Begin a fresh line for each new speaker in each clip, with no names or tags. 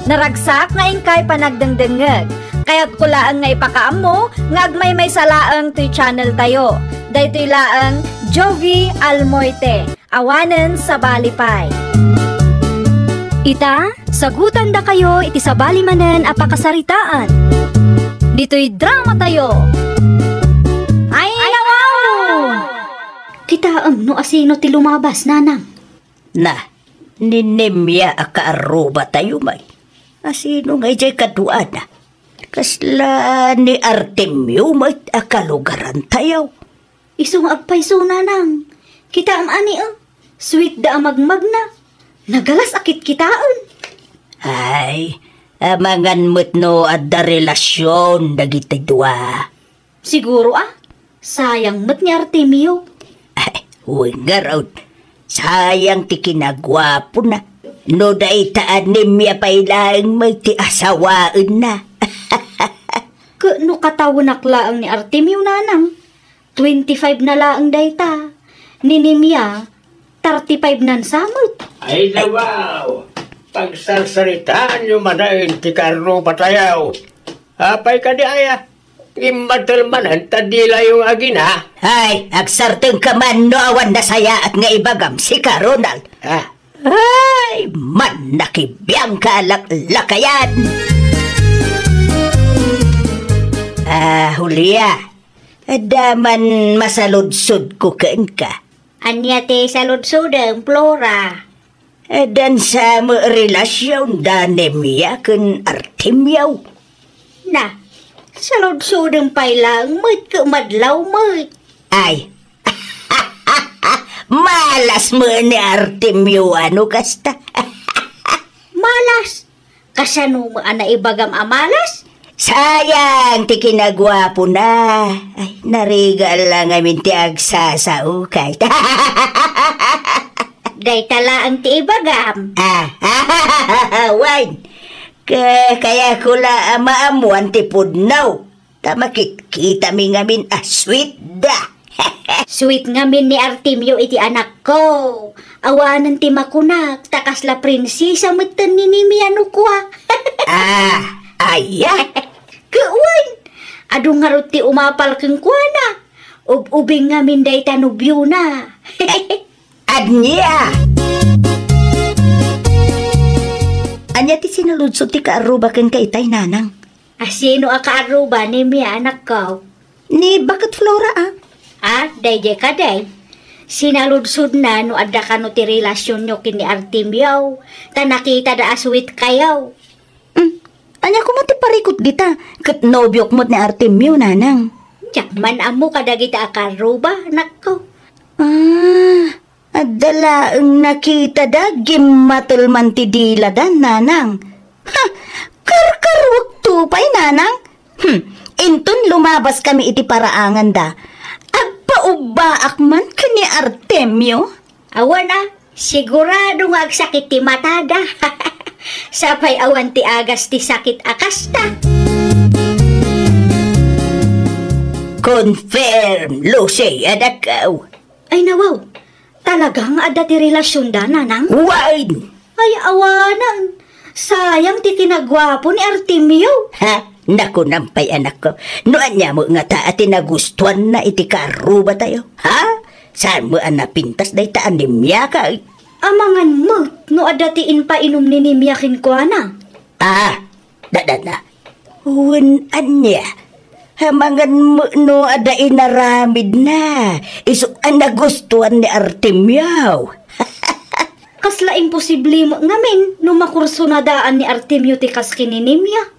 Naragsak nga ingkay panagdengdengeg. Kaya't kulaan nga ipakaam mo, nga agmay may salaang to'y channel tayo. Daytoy laang Jovi Almoite, awanen sa balipay. Ita, sagutan da kayo iti sa balimanen apakasaritaan. Dito'y drama tayo. Ay, nawaw!
Kita no asino ti lumabas, nanang?
Na, ninemya akaaruba tayo may. Asino nga jay kaduan na. Kasla ni Artemio may akalugaran tayo.
Isong agpaiso, nanang. Kita am ani sweet da amagmag na. Nagalas akit kitaan.
Ay, amangan mo't no at da relasyon dagiti dua.
Siguro sayang mo't ni Artemio.
Ay, huwag nga raw. Sayang ti kinagwapo na. No daitaan ni miya pailaang may ti asawaan na.
No katawunak laang ni Artemio, nanang. 25 na laang dayta. Ninimya, 35 nan samot.
Ay nawaw, pagsarsaritaan nyo manayin ti Carlo patayaw. Apay ka di aya, imadalmanan tadila yung agina.
Ay, agsarteng ka man no awan na saya at nga ibagam si ka, Ronald. Ay, man nakibiyang ka lakayan. Julia, daman masaludsod ko kaan ka.
Anya te saludsodeng, Flora.
Dan sa relasyon danemya kan Artemio.
Na, saludsodeng pailang mo't kumadlaw mo't.
Ay, malas mo ni Artemio ano kasta?
Malas? Kasano mo ibagam amalas?
Sayang, ti kinagwapo na. Ay, narigal lang amin ti agsasaukay.
Day tala ang ti ibagam.
Wine. Kaya ko la maamuan ti pudnaw. Tamakit-kita mi ngamin sweet da.
Sweet ngamin ni Artemio iti anak ko. Awanan ti makunak. Takas la prinsesa matan ni Nimiano ko.
Aya.
Kuwan, adong nga ti umapal keng kuwana. Ubing nga minday tanubyo na.
Anya! Anya ti sinaludso ti kaaruba ken kaitay, nanang?
Asino kaaruba ni mi anak ko?
Ni bakit Flora
Dayjay ka day. Sinaludsod na no adda ka no ti relasyon nyo kini Artemio. Ta nakita da aswit kayaw.
Anya ko mati parikot gita, kat nobyok mo't ni Artemio, nanang.
Tiyak man amo kadagita akaruba, nakko.
Adala ang nakita da, gimatulman ti dila da, nanang. Karkarwag tupay, nanang. Inton lumabas kami iti paraangan da. Agpaubaak man ka ni Artemio.
Awan sigurado nga agsakit ti matada. Sapay awan ti agas ti sakit akasta.
Confirm, Lucy, adakaw.
Ay nawaw, talagang ada ti relasyon da, nanang?
Wine!
Ay awanan, sayang ti kinagwapo ni Artemio.
Naku nampay anak ko, noan niya mo nga taati nagustuhan na iti karuba tayo. Saan mo napintas day taan ni Miyaka?
Amangan mo, no adatiin pa inom ni Nimiakin ko na.
Dadana. Uwan niya. Hamangan mo no ada inaramid na. Iso nagustuhan ni Artemio.
Kasla imposible mo ngamin no makurso na daan ni Artemio tikas kininimya.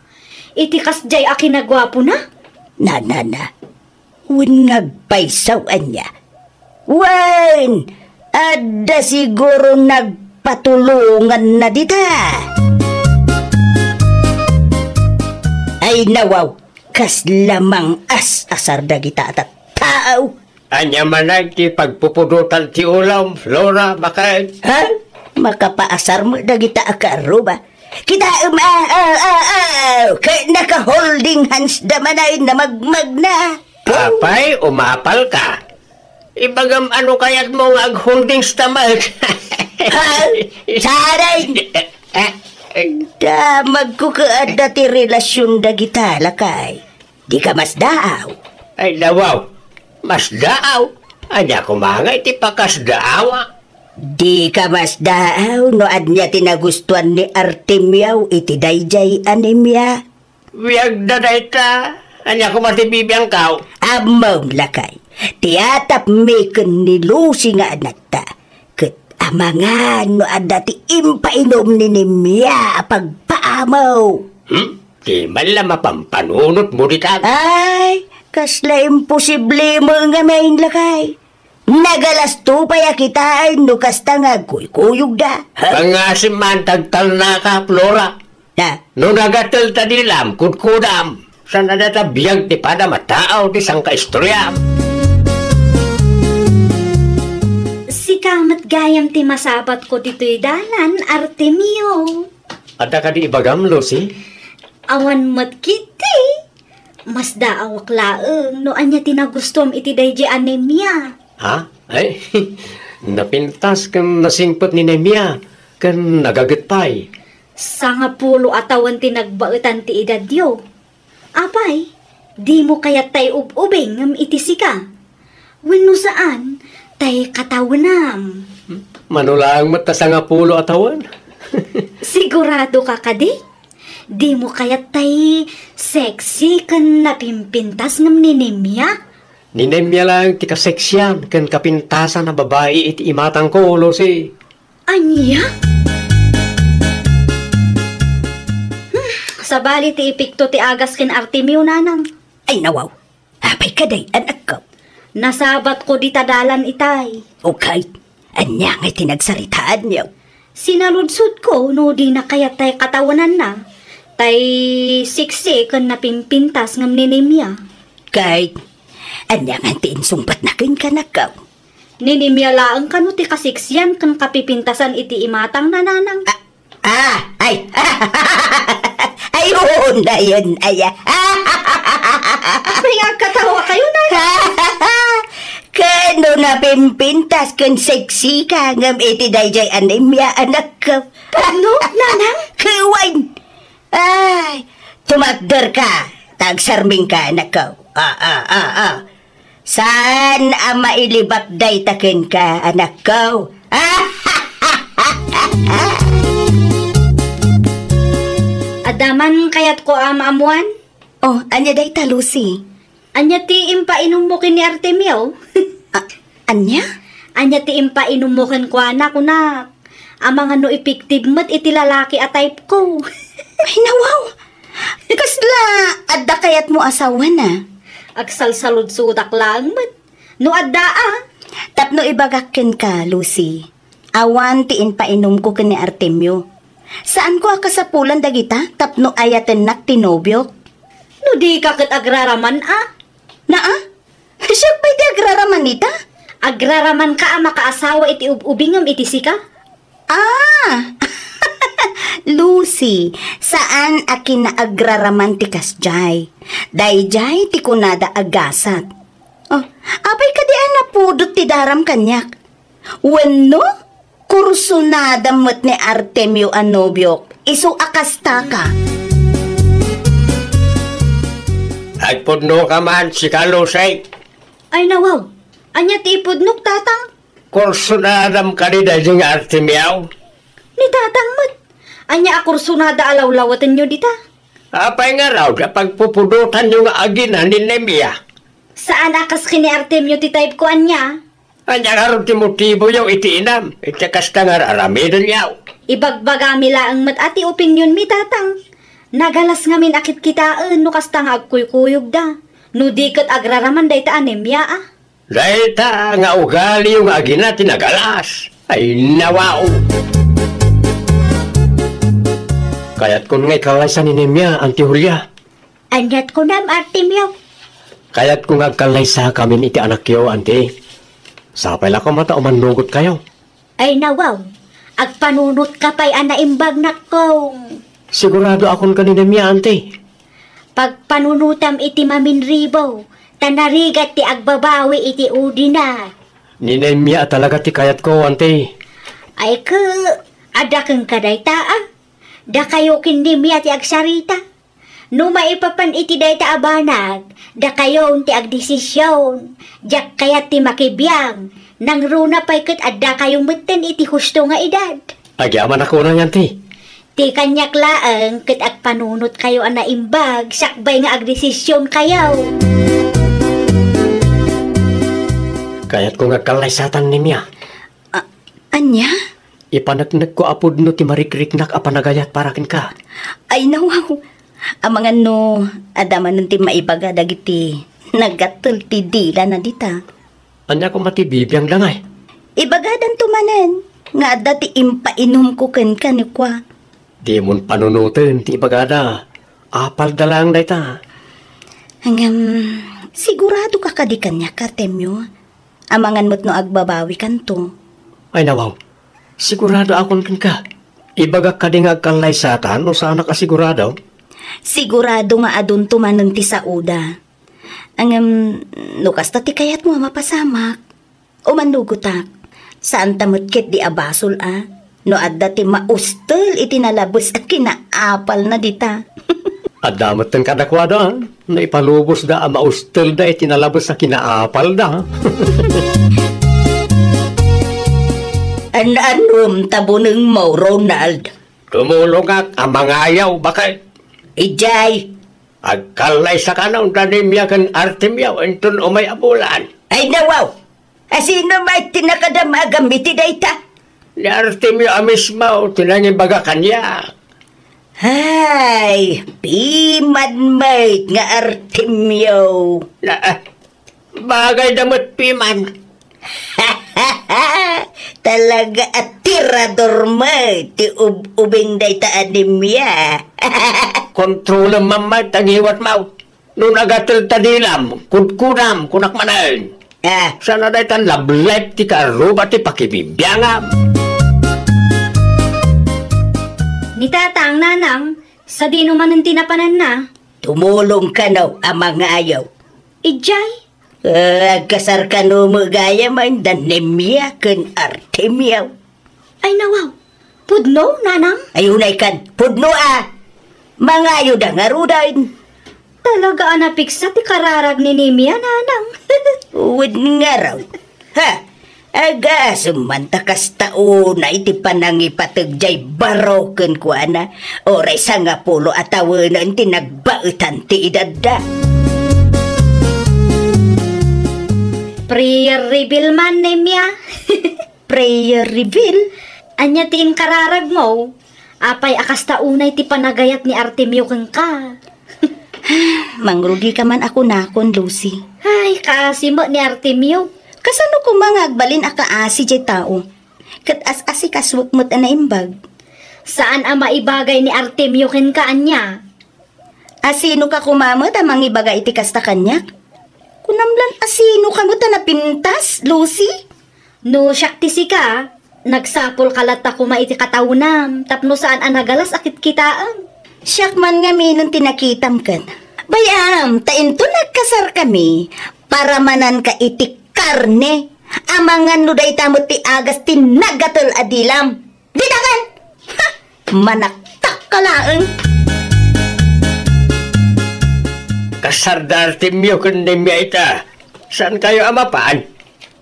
Itikas jay akinagwapo na.
Na. Uwan nagpaisawaan niya. Uwan! Ada siguro nagpatulungan na dita. Ay nawaw, kas lamang asar da kita at tao.
Anya manag ti pagpupudutan ti ulam, Flora, makain.
Makapaasar mo da kita akaruba. Kita kaya naka-holding hands da manay na magmag na.
Apay, umapal ka. Ibagam ano kaya't mo ag-holding stomach.
Saray! Damag ko kaada ti relasyon dagita lakay. Di ka mas daaw.
Ay nawaw, mas daaw. Anya kumangay ti pakas daawa.
Di ka mas daaw no adnya tinagustuhan ni Artemiaw iti dayjay anemia.
Wiyag na dayta. Anya kumatibibiyang kao.
Amom lakay. Tiatap meken ni Lucy nga anak ta. Ket amangan no adda ti impainom ni Nemia pagpaamaw.
Di man lang mapampanunot mo dita.
Ay, kasla imposible mo nga main lakay. Nagalas to paya kita ay no kasta nga kuykuyog da.
Pangasim man tagtal na ka, Flora.
Na,
No nagatal ta dilam, kudkudam. Sa nadatabiyag ti pada mataaw ti sang kaistorya.
Si kamat gayam ti masabat ko dito'y dalan, Artemio.
Ada ka di ibagam, Lucy?
Awan mat kiti. Mas daawak laeng no anya tinagustom iti dayjay anemia.
Ha? Ay, napintas kan nasingpot ni Nemia, kan nagagatpay.
Sanga pulo atawan tinagbaetan ti edad yo. Apay, di mo kaya tay ubing ngam iti sika. Wenno saan, tay katawenam.
Manulang mata sa nga pulo atawan.
Sigurado ka kadi? Di mo kaya tay sexy kan napimpintas ngam ni Nemia?
Ni Nemia lang ti kaseksyan, kan kapintasan na babae iti imatang ko, Lucy.
Anya? Sabali ti ipikto ti agas kin Artemio nanang.
ay nawaw. Apay kaday anak ko.
Nasabat ko di tadalan itay.
Okay, anya ngay tinagsaritaan niyo.
Sinaludsod ko no di na kaya tay katawanan na. Tay siksi kan napimpintas ngam ni Nemia.
Kay, anya nga tiinsumpat na kin kanakaw.
Ni Nemia laang kano ti kasiksyan kan kapipintasan iti imatang nananang.
Ay, ayun na yun, aya.
May nga katawa kayo na.
Kano na pimpintas kan sexy ka ngam iti dayjay anemia anak ko.
Ano, nanang?
Kawain. Ay, tumakder ka. Tagsarming ka anak ko. Saan ang mailibat day takin ka anak ko?
Adaman kayat ko amaamuan?
Oh, anya day ta, Lucy?
Anya ti impainom mo kin ni Artemio?
Anya?
Anya ti impainom mo kin kwa na kunak. Amang ano epektive mat iti lalaki a type ko.
Ay, nawaw. Kasla, adda kayat mo asawa na.
Agsalsalud-sudak lang mat. No adda
Tapno ibagakin ka, Lucy. Awan tiin painom ko kini Artemio. Saan ko akasapulan dagita? Tapno ayaten nak tinobyok.
No di ka kat agraraman
Naa? Siya pa'y di agraraman nita?
Agraraman ka makaasawa iti ubingam iti sika?
Lucy, saan akin na agraraman ti kasjay? Dayjay ti kunada agasat. Oh, apay ka di napudot ti daram kanyak. Wenno, kursunada mo't ni Artemio anobyok. Isu akasta ka.
Agpudno ka man si Kalusay.
Ay nawaw, anya ti ipudnok tatang?
Kursunadam ka ni dayjay nga Artemiaw.
Ni tatang mat. Anya akursunada alawlawatan nyo dita?
Apay nga raw, pagpupudutan yung agina ni Nemia.
Saan akas kini Artemio ti type ko anya?
Anya nga rin ti motibo yung itiinam. Iti kasta nga aramidon yaw.
Ibagbagami laang mat ati opinion mi tatang. Nagalas ngamin akit kitaan no kasta nga agkuykuyog da. No di kat agraraman day ta anemia
Dahil ta nga ugali yung agina tinagalas. Ay nawaw. Kaya't kung nga'y kalaysan ni Nemia, Auntie Julia.
Anyat ko nam Artemio.
Kaya't kung agkalaysa kami iti anak yo, Auntie. Sapay lang ko mata umanugot kayo.
Ay nawaw, agpanunot ka pa'y anaimbag na ko.
Sigurado akong ka ni Nemia, Auntie.
Pagpanunutam iti maminribaw, tanarigat ti agbabawi iti udina.
Ni Nemia talaga ti kayat ko, Auntie.
Ay ka, ada kang kaday taa. Da kayo kindi miya ti agsarita. No maipapan iti day ta abanag, da kayo ti agdesisyon. Jak kayat ti makibiyang, nang runa pa'y kat adda kayong meten iti husto nga edad.
Agyaman ako na yan, ti.
Ti kanyak laeng kat ag panunot kayo ang naimbag, sakbay nga agdesisyon kayo.
Kaya't ko nga kalaysatan ni Mia.
Anya?
Ipanagnak ko apod no ti marikriknak apanagayat para kin ka.
Ay nawaw. Amangan no, adaman nun ti maibaga dagiti nagatul ti dila na dita.
Anya ko matibibiyang langay.
Ibagadan tumanen, nga dati impainom ko ken kanikwa.
Di mon panunutin ti bagada. Apal dalang day ta.
Hanggang sigurado ka kadikan niya Artemio. Amangan mo't no agbabawi kanto.
Ay nawaw, sigurado akon kin ka. Ibaga ka di nga kalaysatan o sana ka sigurado?
Sigurado nga adun tumanen ti sauda. Nukas ti kayat mo mapasamak. O manugutak, saan tamutkit di abasol No adda ti maustel iti nalabos at kinaapal na dita.
At damat ng kadakwada, na ipalubos da ang maustel da itinalabos sa kinaapal da.
Anum tabuneng mo, Ronald?
Tumulong ang mga ayaw, bakit?
Ijay.
Agkalay sa kanang tanimya kan Artemio, entun umay abulan.
Ay nawaw, asino may tinakadamagam iti dayta?
Ni Artemio mismo, tinangin baga kanya.
Hay, piman mate nga Artemio.
Bagay damot piman.
Talaga at tirador mate, ti ubing dayta anemia.
Kontrol ang mamay, tangiwat mau. Nung agatil tadilam, kudkudam, kunak manain. Sana day tan lablep ti karuba ti pakibibiyangam.
Ni tatang nanang, sa di naman ang tinapanan na.
Tumulong ka no, ang mga ayaw.
Ijay,
Kasar ka no magaya man danemya kan Artemio.
ay nawaw, pudno nanang?
Ayunay kan, pudno Mga ayaw da nga rudain.
Talaga anapiksa ti kararag ni Nimia nanang.
Uwid nga raw. Aga sumantakas tao na iti panangipatagjay baroken ko oray sa nga pulo at tawanan ti nagbautan ti idadda.
Prayer reveal man, Nimia.
Prayer reveal?
Anya ti kararag mo, apay akas taunay ti panagayat ni Artemio kang ka.
Mangrugi ka man ako nakon, Lucy.
Ay, kaasi mo ni Artemio.
Kasano ko mga agbalin akaasi jay tao? Kat as-asi kaswak mo't anaimbag.
Saan ang maibagay ni Artemio ken kaanya?
Asino ka kumamot amang ibagay iti kasta kanyak? Kunamlan asino ka mo napintas, Lucy?
No, syakti si ka. Nagsapol kalat ako maiti kataunam. Tapno saan ang nagalas akit kitaan.
Siyak man nga minong tinakitam kan. Bayam, tainto nagkasar kami para manan ka iti karne. Amangan no day tamot ti agas tinagatol adilam. Didakan! Ha! Manaktak ka laeng.
Kasar Artemio kan Nimia ita. Saan kayo amapan?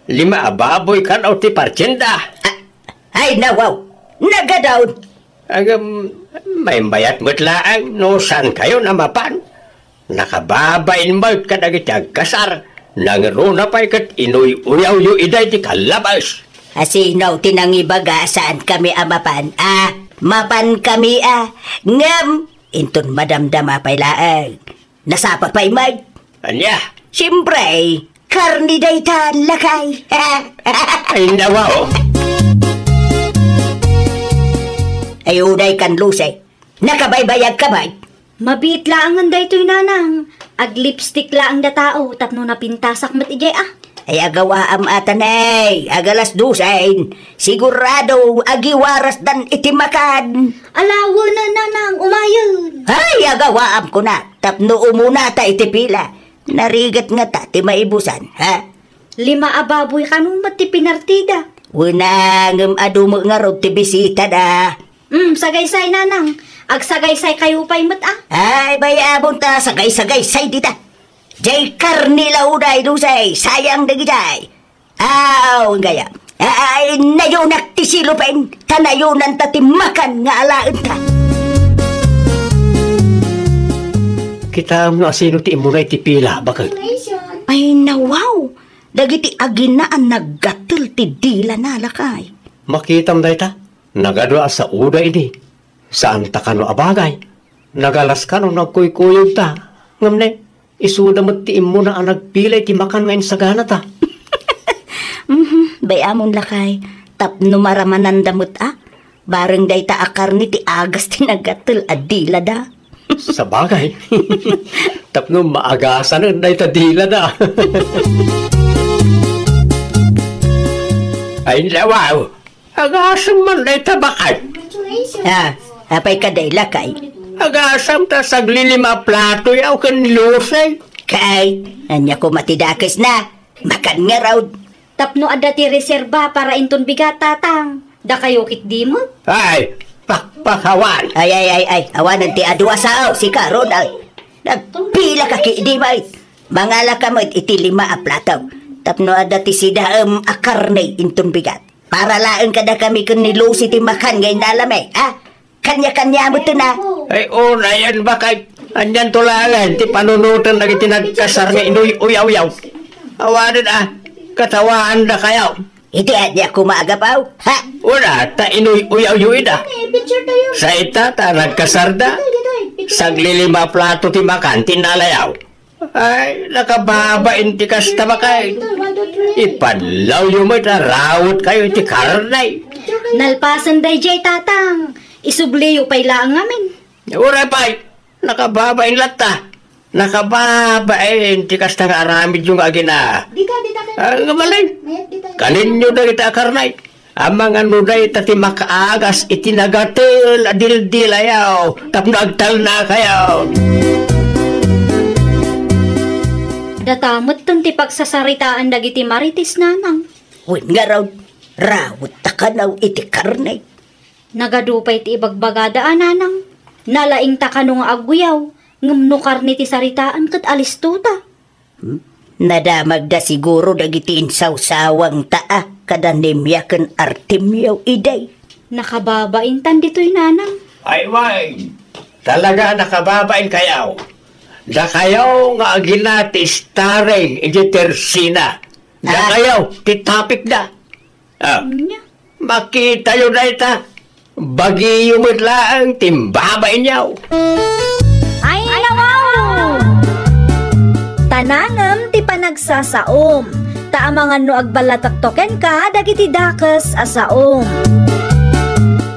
5 ababoy kan o ti partyenda.
Ay nawaw, nagadaon.
May bayat mo't laang, no saan kayo namapan? Nakababain mo't kadagitag kasar. Nangruna pa'y kat inuy-uyaw yu iday ti kalabas.
Asinaw tinangibaga saan kami amapan? Mapan kami ngam. Intun madamdama pa'y laang. Nasapat pa'y mag.
Anya?
Siyempre, karni day talakay.
Ay nawaw.
Ayunay kan Lucy. Nakabaybayag ka ba?
Mabit lang ang daytoy nanang. Ag lipstick lang da tao. Tapno napintasak mat ijay
Ay agawa am atanay. Agalas dusain. Sigurado agiwaras dan itimakan.
Alawa na nanang, umayon.
Ay agawa am ko na. Tapno umuna ta itipila. Narigat nga ta ti maibusan,
5 ababoy kanong mati pinartida.
Unang adumo nga ro ti bisita da.
Sagaysay nanang. Agsagaysay kayo pa'y mat
Ay, bayabon ta, sagay-sagay-say dita. Jay karni lauday lusay, sayang dagi jay. Aw, gaya. Ay, nayunak ti silupen, tanayunan ta ti makan nga alaan ta.
Kita nga sino ti imunay ti pila, bakit?
Ay, nawaw. Dagiti aginaan naggatul ti dila nalakay.
Makitam day ta, nagadwa sa uda ini. Saan ta kano abagay? Nagalas kano nagkuykuyog ta. Ngamne, isuda mo ti imo na ang nagpilay ti makan ngayon sa gana ta.
Bayamon lakay, tapno maramanan damot Bareng day ta akar ni ti agas ti naggatul adila da.
Sa bagay. Tapno maagasan ang day ta dila da. Ay, lawaw. Agasam man day ta bakit?
Apay ka day lakay.
Agasam ta saglilima plato yaw kan lusay.
Kay, anya ko matidakes na. Makan nga raw.
Tapno adda ti reserba para inton bigat tatang. Da kayo kit di mo?
Ay, pakpakawan.
Ay, awanan ti adwa sao, si Karon ay. Nagpila ka ki di ba? Mangala ka mo iti 5 a plataw. Tapno adda ti sida akarne inton bigat. Para laeng kada kami kun nilusi ti makan ngayon nalamay, Kanya-kanya mo na.
Ay, una yan bakit? Anyan tulangan, ti panunutan na itinagkasar nga inuy uyaw-yaw. Awanan katawaan na kayaw.
Iti adya kumagapaw,
Una, ta inuy uyaw-yuin Sa ita, ta nagkasarda. Saglilima plato ti makan, tinalayaw. Ay, nakababain ti kasta makay. Ipanlaw yung may rawot kayo ti karnay.
Nalpasan day jay tatang. Isubliyo pa'y laang amin.
Ura pa'y, nakababain lata. Nakababain ti kasta nga aramid yung agina. Nga malay, kaninyo na kita karnay. Amang ano na itati makaagas itinagatil adil-dilayaw. Tapno agtal na kayaw.
Datamot ton ti pagsasaritaan dagiti maritis nanang.
Win nga raw, rawot takanaw iti karnay.
Nagadupay ti ibagbagada nanang. Nalaing takano nga agwiyaw. Ngumno karni ti saritaan kat alistuta.
Nadamag da siguro dagiti insawsawang kadanemya ken Artemio iday.
Nakababain tan dito'y nanang.
Ay, way. Talaga nakababain kayaw. Da kayaw nga agina ti starring iti tersina. Da kayaw ti topic da. Makita yun na ita. Bagi yung lang timbabain yaw.
Ay, nawaw! Tanangam ti panagsasaom. Taamangan no agbalatoktoken ka, dagiti dakes asaom.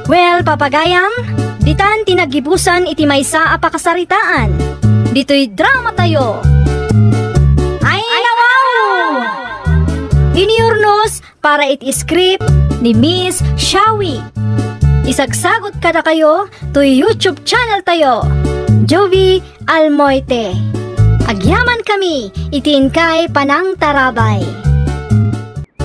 Well, papagayam, ditan tinagibusan iti maysa a pakasaritaan. Dito'y drama tayo. Ay, nawaw! Iniurnos para iti script ni Miss Shawi. Isagsagot kada kayo to YouTube channel tayo, Jovi Almoite. Agyaman kami, itin kay Panang Tarabay.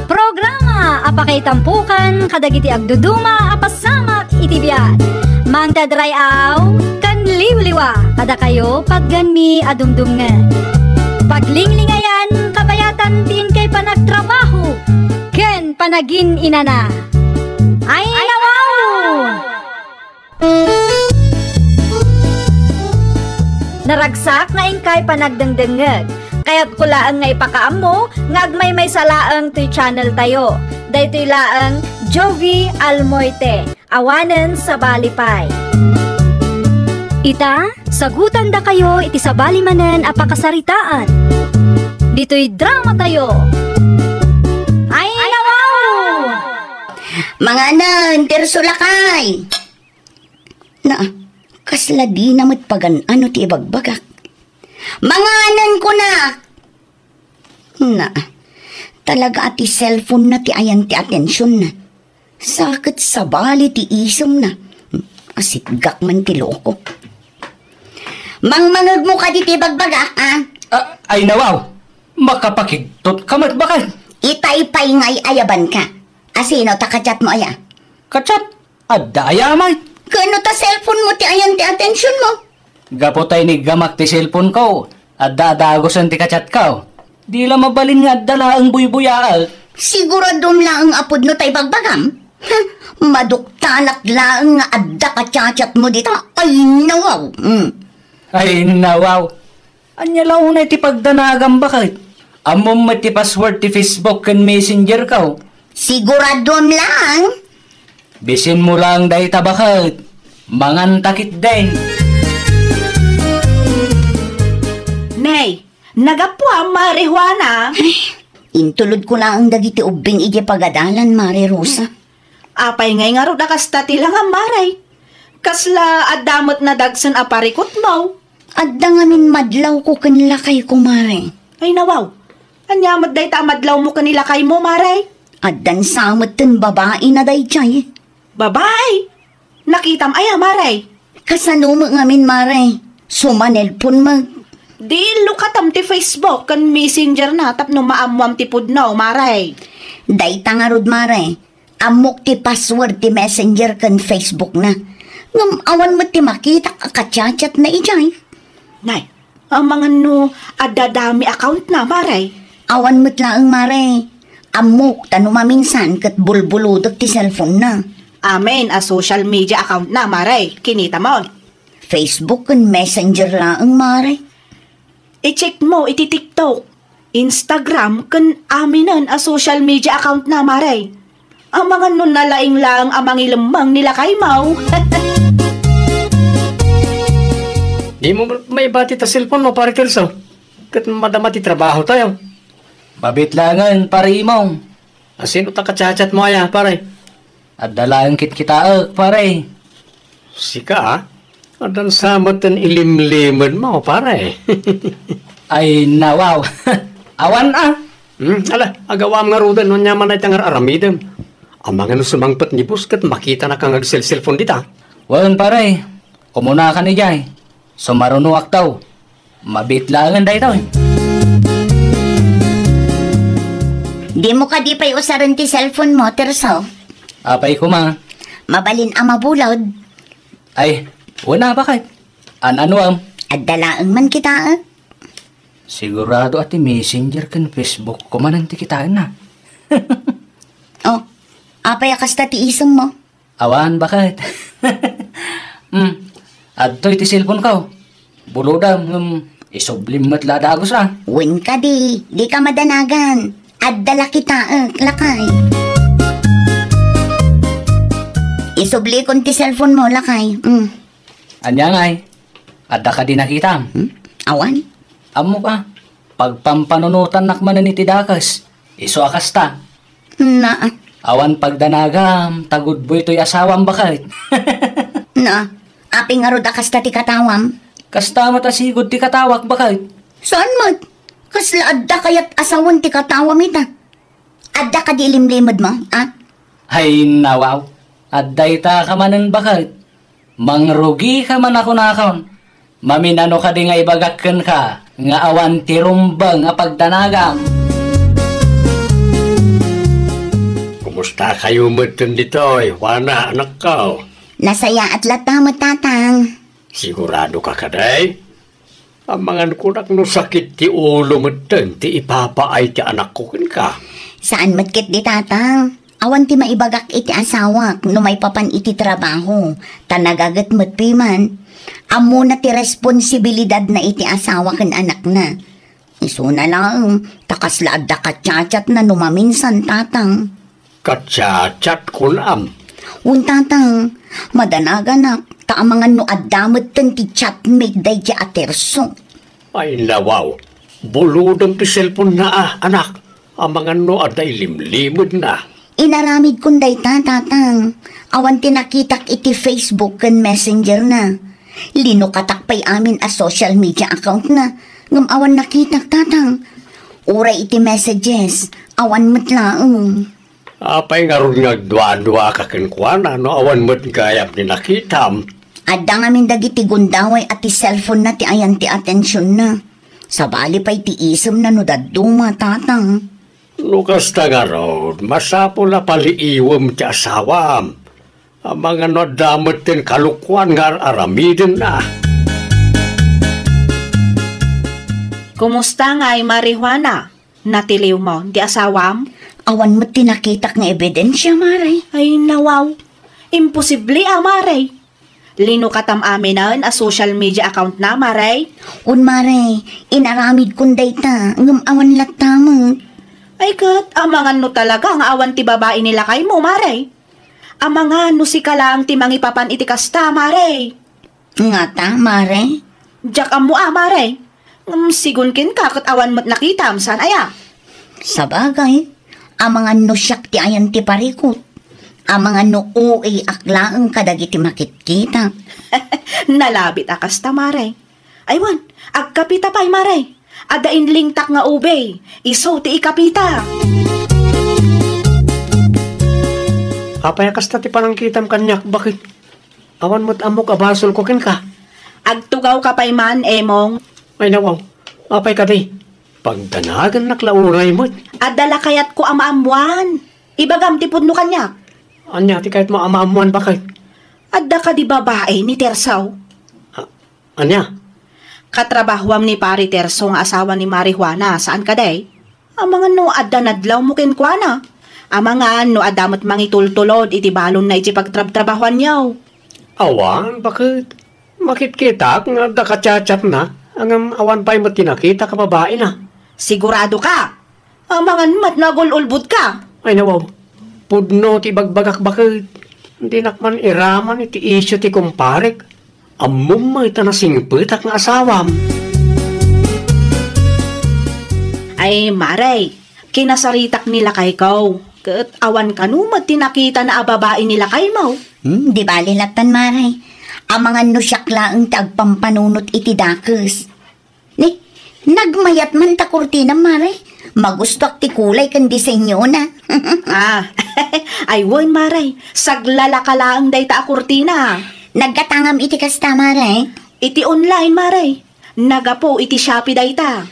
Programa apakay tampukan kadagiti agduduma apasamak iti biat. Mangtadrayaw kan liwliwa kada kayo pagganmi adumdumngan. Paglinglingayan kabayatan tin kay panagtrabaho ken panagin inana. Ay, nawaw! Naragsak nga ingkay panagdengdengeg. Kaya't kulaan nga ipakaam mo, nga agmay may salaang to'y channel tayo. Dahito'y laang Jovi Almoite, awanen sa balipay. Ita, sagutan da kayo iti sa balimanen apakasaritaan. Dito'y drama tayo. Ay, nawaw!
Mga nan, tersulakay! Na, kasla di namat pagan ano ti ibagbagak. Mga nan ko na! Na, talaga ati cellphone na ti ayan ti atensyon na. Sakit sa bali ti isom na. Asigak man ti loko. Mangmangag mo ka di ti ibagbagak,
Ay nawaw, makapakigtot ka matbakan.
Itay-pay ngay ayaban ka. Asino takachat mo aya?
Kachat, adda ayaman.
Kano ta cellphone mo ti ayan ti atensyon mo?
Gapotay ni gamak ti cellphone ko. At dadagosan ti kachat ka. Di lang mabalin nga dala ang buybuyaal.
Siguradom lang ang apod no tay bagbagam. Maduktalak lang nga adda ka chachat mo dito. Ay, nawaw.
Ay, nawaw. Anya lang unay ti pagdanagam bakit? Amom ti password ti Facebook kan Messenger ka.
Siguradom lang.
Bisin mo lang dahi bakit? Mangantakit din.
Nay, nagapwa marihuana.
Intulod ko lang ang dagiti ubing iti pagadalan, Mare Rosa.
Apay ngay nga ro nakasta tila nga maray. Kasla adamot na dagsan aparikot mo.
Adda ngamin madlaw ko kanila kay kumare.
Ay nawaw, anyamad day ta madlaw mo kanila kay mo maray.
Addan samot ten babae na day chay.
Babay, nakitam aya maray.
Kasano mo ngamin, Mare? Sumanelpon mag.
Di lukatam ti Facebook kan Messenger na tapno maamwam ti pudnaw maray.
Day tangarod, Mare. Amok ti password ti Messenger kan Facebook na. Ngam awan mo ti makita kakachat na ijay.
Nay, ang mga no adadami account na maray.
Awan mo't laang, Mare. Amok tano maminsan kat bulbuludot ti cellphone na.
Amen, a social media account na maray. Kinita mo.
Facebook kan Messenger laang, Mare.
I-check mo iti TikTok, Instagram kan aminan a social media account na maray. Ang mga nun nalaing lang amang ilamang nila kay Mau.
Di mo may bati ta cellphone mo, pare Kelso. Kat madamati trabaho tayo.
Babitlangan, pare imong.
Sino ta kachat mo aya, pare?
At dalaan kit-kitaak, pare.
Sika, ha? Adan samatan ilimliman mo, pare.
Ay, nawaw. Awan
Ala, agawam nga rudan no nyaman ay tangar aramidem. Ang mga nusumangpat ni Buskat, makita na kang cellphone dita.
Wan, pare. Kumuna ka ni Jay. Sumarunuak daw. Mabitlangan dahi daw.
Di mo ka di pa'y usaran ti cellphone mo, Terso.
Apay ko ma.
Mabalin ang mabulod.
Ay, wala bakit? Ano
At dalaang man kita.
Sigurado ati Messenger kan Facebook ko man ang tikitaan na.
Oh, apay akasta ti isang mo.
Awan bakit? Adto iti cellphone ko. Bulodam, isublim mat ladagos
Win ka di ka madanagan. At dala kita, lakay. Isubli kon ti cellphone mo, lakay.
Anya ngay, adda ka din nakita.
Awan?
Amo ka, pagpampanunutan nakmanan iti dakas, iso akasta.
Na,
Awan pagdanagam, tagudboy to'y asawam bakit?
na, aping arod akasta ti katawam.
Kasta matasigod ti katawak bakit?
Saan mo? Kasla adda kayat asawan ti katawam ita. Adda ka di limlimod mo, ha?
Hay nawaw, adday ta ka manan bakit? Mangrugi ka man ako nakon. Maminano ka di nga ibagakkan ka, nga awan ti rumbang a pagdanagam.
Kumusta kayo matun dito, Wana, anak ko?
Nasaya at lata mo, tatang.
Sigurado ka kaday? Ang mga kunak no sakit ti ulo matun, ti ipapaay ti anak ko ka.
Saan matkit di, tatang? Awan ti maibagak iti asawak no may papan iti trabaho. Tanagagat matpiman. Amo na ti responsibilidad na iti asawak kan anak na. Iso na lang, takaslaad da kachat na numaminsan, tatang.
Kachat kunam.
Tatang, madanaga na, taamangan no adamot tan ti chatmate day ti aterso.
Ay nawaw, buludang ti cellphone na anak. Ang mga no aday limlimod na.
Inaramid kun day tatang. Awan tinakitak iti Facebook kan Messenger na. Linukatak pa'y amin a social media account na. Ngam awan nakitak, tatang. Uray iti messages. Awan matlaong.
Apay nga ron nga dua-dua ka kinkwana, no? Awan mo't gayap ni nakitam.
Adda nga min dagiti gundaway at ti cellphone na ti ayan ti atensyon na. Sabali pa'y ti isem na no daduma, tatang.
Lukas ta nga ron, masapo na paliiwam ti asawam. Ang mga nadamot din kalukwan nga aramidin na.
Kumusta nga ay marihuana? Natiliw mo, di asawam?
Awan mo tinakitak nga ebidensya, Maray.
Ay nawaw, imposible Maray. Lino katam aminan a social media account na, Maray?
Un, Maray, inaramid kong data, ngam awan latamang.
Ay kat, amangan no talaga nga awan ti babae nila kay mo, Maray. Amangan no si kalang ti mangipapan iti kasta, Maray.
Nga ta, Maray?
Diyak mo Maray. Sigunkin ka kat awan mo't nakita, saan aya?
Sabagay, amangan no siyak ti ayan ti parikot. Amangan no uay aklaang kadagiti makitkita.
Nalabit akasta, Maray. Aywan, agkapita pa'y, Maray. Adain lingtak nga ubay, iso ti ikapita.
Apay kasta ti panangkitam kanyak, bakit? Awan mo't amok abasol ko ken ka.
Agtugaw ka pa'y man, emong.
Ay nawaw, apay ka di. Pagdanagan naklauray mo't.
Adala kayat ko amaamuan. Ibagam ti pudno kanyak.
Anya ti kahit mo amaamuan bakit?
Adda ka di babae ni Tersaw.
Anya?
Katrabahuam ni Pari Terso nga asawa ni Marijuana. Saan ka day? Amangan no adda nadlaw mo kenkwana. Amangan no adamot mangitultulod iti balon na iti pagtrab-trabahuan niyaw.
Awan, bakit? Makit-kita nga nakachat-chat na. Ang awan pa'y mo tinakita ka babae na.
Sigurado ka? Amangan mat nagululbud ka.
Ay nawaw, pudno ti bagbagak bakit? Hindi nakman iraman iti isyo ti kumparek. Amom mo ita na singpitak nga asawam.
Ay, Maray, kinasaritak nila kay kaw. Kat awan kanumat tinakita na ababae nila kay mo.
Di bali latan, Maray. Amangan no siyak laang tagpampanunot iti dakes. Ni, nagmayat man ta kurtina, Maray. Magustok ti kulay kan disenyo na.
Ay wan, Maray. Saglalaka laang day ta kurtina.
Nagkatangam iti kasta, Maray.
Iti online, Maray. Nagapo iti Shopee day ta.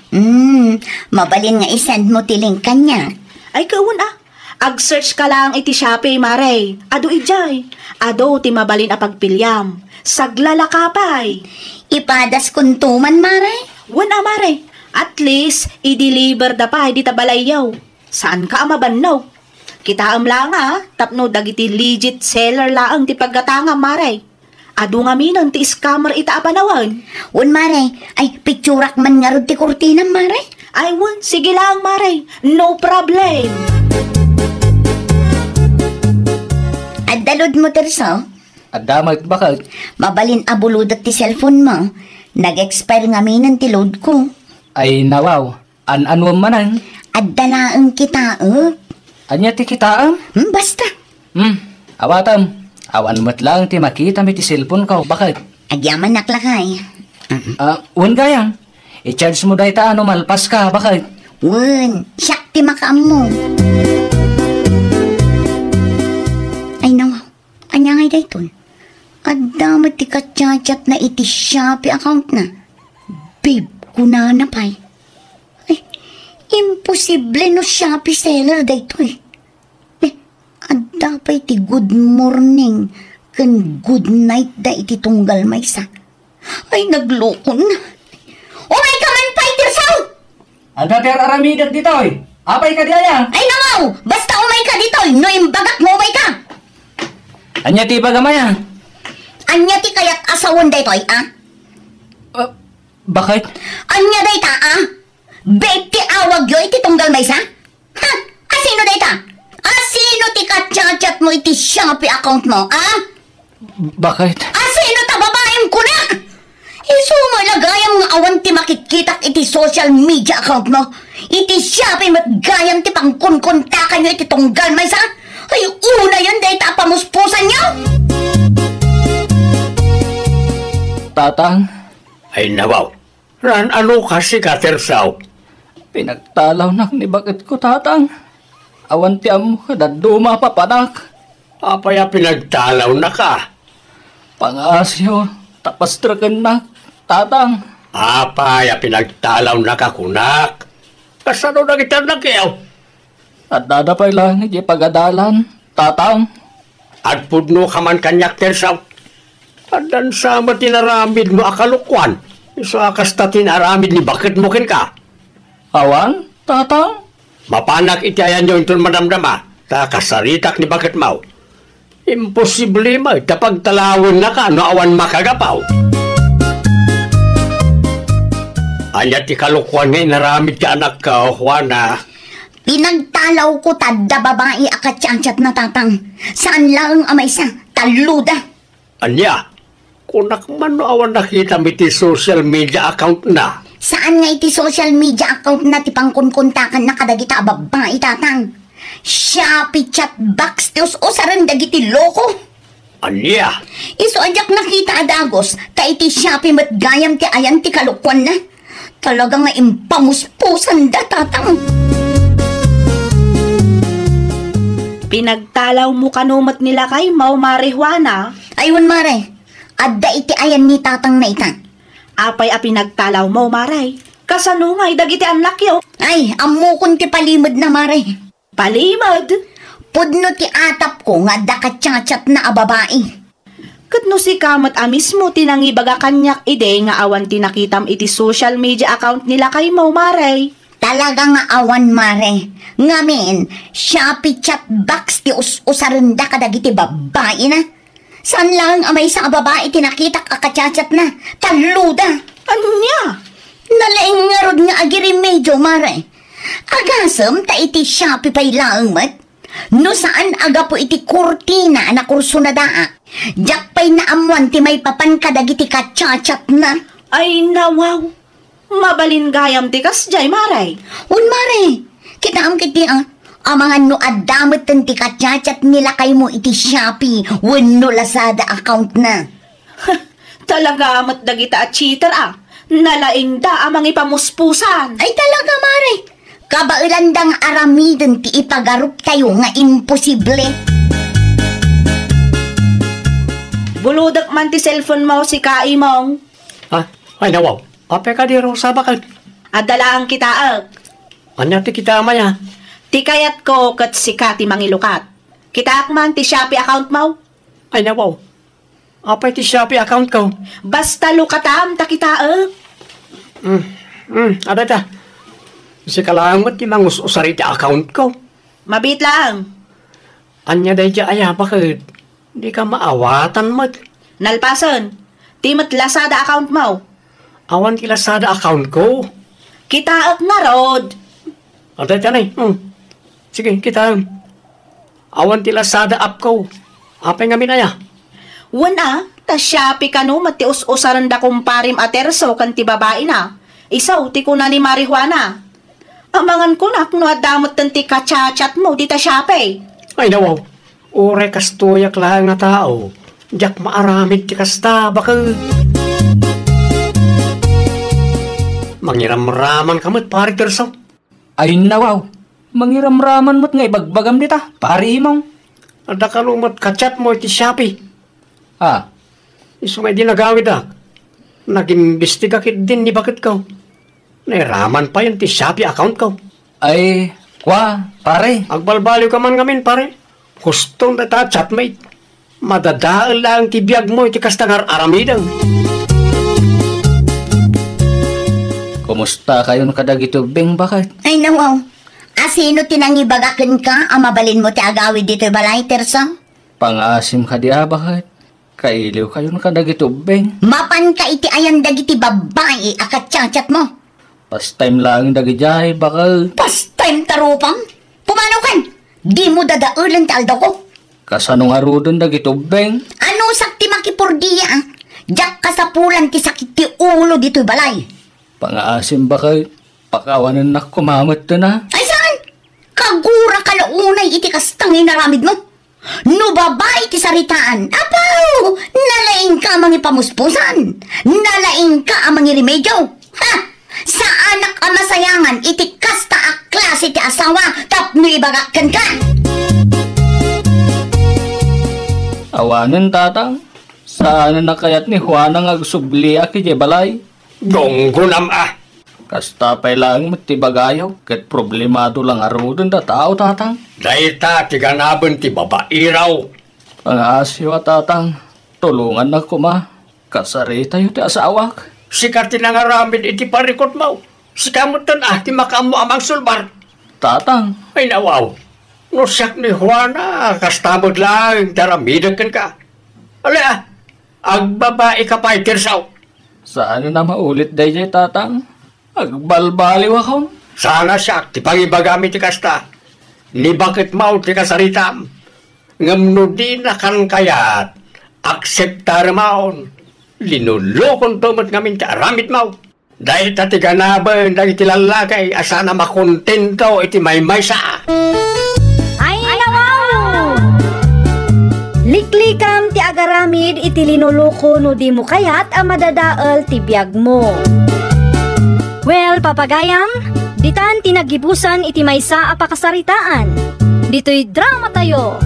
Mabalin nga isend mo ti link kanya.
Ay kawan Ag-search ka lang iti Shopee, Maray. Ado ijay. Ado ti mabalin a pagpilyam. Saglalakapay.
Ipadas kuntuman, Maray.
Wan Maray. At least, i-deliver da pa, di tabalayaw. Saan ka mabannaw? Kita lang tapno dagiti legit seller laang ti paggatanga, Maray. Ado nga minon ti scammer ita apanawan.
Un, Maray, ay picturak man nga rod ti kurtina, Maray.
Ay, wan, sige lang, Maray. No problem.
Adalod mo, Terso.
Adamag bakit?
Mabalin abuludat ti cellphone mo. Nag-expire nga minan ti load ko.
Ay nawaw, an-anwam manan.
Adalaang kita,
Anya ti kitaan?
Basta.
Awatam. Awan mo't lang ti makita mi ti cellphone ko. Bakit?
Agyaman naklakay.
Wan gayang. I-charge mo dahi ta malpas ka. Bakit?
Wan, siyak ti makaam mo. Ay nawaw, anya ngay dayton. Adamat ti kachat-chat na iti Shopee account na. Babe, kunana pa'y. Ay, imposible no Shopee seller daytoy. Adda pa'y ti good morning kan good night da iti tunggal maysa. Ay, nagloko na. Umay ka man pa'y, Tersaw!
Anda ter aramidat dito eh. Apay ka di aya?
Ay, nawaw! Basta umay ka dito, no imbagak mo umay ka!
Anya ti pagamaya?
Anya ti kayat asawon daytoy,
Bakit?
Anya dayta, Babe ti awag yo iti tunggal maysa? Ha? Asino dayta? Asino ti kachat-chat mo iti Shopee account mo,
Bakit?
Asino ta babaeng kuna? Isu mo lagayam nga awan ti makitkitak iti social media account mo. Iti Shopee mat gayam ti pangkunkuntakan nyo iti tunggal maysa? Ay, una yun dayta pamuspusan nyo?
Tatang,
Ay nawaw, ran ano kasi ka, Tersaw?
pinagtalaw nak ni bakit ko tatang. Awan ti amo kadaduma pa panak.
Apaya pinagtalaw na ka.
Pangasyo, tapastrakan nak, tatang.
Apaya pinagtalaw na ka, kunak. Kasano na kita nakiyaw?
At dadapay lang, hindi pagadalan, tatang.
At pudno ka man kanyak tersaw. Adan sa matinaramid mo akalukwan. Iso akas ta tinaramid ni bakit mo kin ka.
Awan, tatang?
Mapanak iti ayan nyo itong madamdama. Ta kasaritak ni bakit mau. Imposible mo. Tapag talawin na ka, no awan makagapaw. Anya ti kalukwan nga inaramid ka anak ka, Juana.
Pinagtalaw ko tadda babae akatsansat na tatang. Saan lang amay sa taluda?
Anya, kunak man no awan nakita mi ti social media account na.
Saan nga iti social media account na ti pangkunkuntakan na kadagita babae tatang? Shopee chat box tios o saran dagiti loko.
Anya,
Iso ajak nakita adagos ta iti Shopee mat gayam ti ayan ti kalukwan na. Talaga nga impamuspusan da tatang.
Pinagtalaw mo kanumat nila kay Mau Marijuana.
Aywan mare, adda iti ayan ni tatang na ita.
Apay a pinagtalaw mo, Maray. Kasano nga'y dagiti anak yo.
Ay, amukon ti palimod na mare.
Palimad.
Pudno ti atap ko nga da katsyatsat na ababae.
Katno si kamat amis mo tinangibaga kanyak ide nga awan tinakitam iti social media account nila kay Mau Maray.
Talaga nga awan mare. Ngamin, Shopee chat box ti usarenda kadagiti babae na. Saan lang amay sa babae tinakitak akatsatsat na? Taluda.
Ano niya?
Nalaing nga rod nga agiri medyo mare. Agasam ta iti Shopee pay laang mat. No saan aga po iti kurtina na kurso na daa. Diyak pa'y naamuan ti may papan kadagiti katsyatsat na.
Ay nawaw. Mabalin gayam tikas jay, Maray.
Un mare, kitaam kiti mga no adamot ti katsyatsat nila kay mo iti Shopee wenno Lazada account na.
Talaga amat dagita at cheater Nalaing da amang ipamuspusan.
Ay talaga mare, kabailandang aramidon ti ipagarup tayo nga imposible.
Buludak man ti cellphone mo si Kai mong.
Ay nawaw. Ape ka di Rosa bakal.
Adalaan kita
Anya ti kita amaya.
Ti kayat ko kat si Kati mangilukat. Kita man ti Shopee account mo.
Ay nawaw. Apay ti Shopee account ko.
Basta lukatam ta kita
Ada ta. Si kalangot ti mangus-usari ti account ko.
Mabit lang.
Anya day di aya bakit. Di ka maawatan mo.
Nalpasan. Timot Lazada account mo.
Awan ti Lazada account ko.
Kita nga rod.
Ada ta nay. Sige, kita. Awan ti Lazada app ko. Apay nga minaya.
Wana, ta Shopee ka no, mati us-usaran da kumparim aterso kan ti babae na. Isaw, ti ko na ni Marijuana. Amangan ko na kung adamot ti katsyatsat mo, di ta Shopee.
Ay nawaw. Ure kastoyak lang nga tao. Diyak maaramid ti kasta, bakal. Mangiram-raman kamot, pari terso.
Ay nawaw, mangiram-raman mo't nga ibagbagam dita, pari imong.
Ada ka lumot kachat mo iti Shopee. Iso nga di nagawid Nag-imbestiga kit din ni bakit ko. Nairaman pa yun ti Shopee account ko.
Ay, pare.
Agbalbaliw ka man gamin, pare. Gustong na ta chatmate. Madadaal lang ti biyag mo iti kastangar aramidang.
Kumusta kayo kadagito, Beng, bakit?
Ay nawaw, asino tinangibagakin ka ang mabalin mo ti agawid dito balay tersa?
Pangasim ka di bakit? Kailiw kayo kadagito, Beng.
Mapan ka iti ayan dagiti babae akatsatsat mo.
Past time lang dagijay, bakal.
Pastime tarupang? Pumanaw kan? Di mo dadaulan taldo ko.
Kasanong arudon dagito, Beng?
Ano sakti makipurdiya Diyak kasapulan ti sakit ti ulo dito balay.
Pangasim bakal. Pakawanan na kumamat na.
Ay saan? Kagura ka na unay iti kastang inaramid mo. No babae ti saritaan. Apaw! Nalaing ka mangi pamuspusan. Nalaing ka mangi remedyo. Ha? Sa anak ang masayangan iti kasta a klase ti asawa tapno ibagakan ka.
Awanan, tatang. Saan na kayat ni Juana nga agsubli aki di balay?
Gonggunam
Kasta pa'y lang matibagayaw. Kat problemado lang arudon da tao, tatang.
Dahita ti ganabon ti babae raw.
Ang asyo at tatang, tulungan na ko ma. Kasari tayo ti asawak.
Sikat tinangaramid iti parikot mo. Sikamutan ti makamo amang sulbar.
Tatang,
Ay nawaw. No siyak ni Juana, kastamod lang, daramidan ka. Ala, agbabae ka pa itirsaw.
saan na maulit day tatang? Agbalbaliw akong.
Sana siyak, ti pangibagami ti kasta. Ni bakit mau ti kasaritam. Ngamno di na kan kayat. Akseptar maon. Linulokon tumat ngamin ti aramit mau. Dahil tati ganaban, dahil ti lalakay, asana makontento iti maymaysa.
Ay nawaw! Liklikam ti agaramid iti linuloko no di mo kayat ang madadaal ti biyag mo. Well, papagayam, ditan tinagibusan iti maysa a pakasaritaan. Dito'y drama tayo.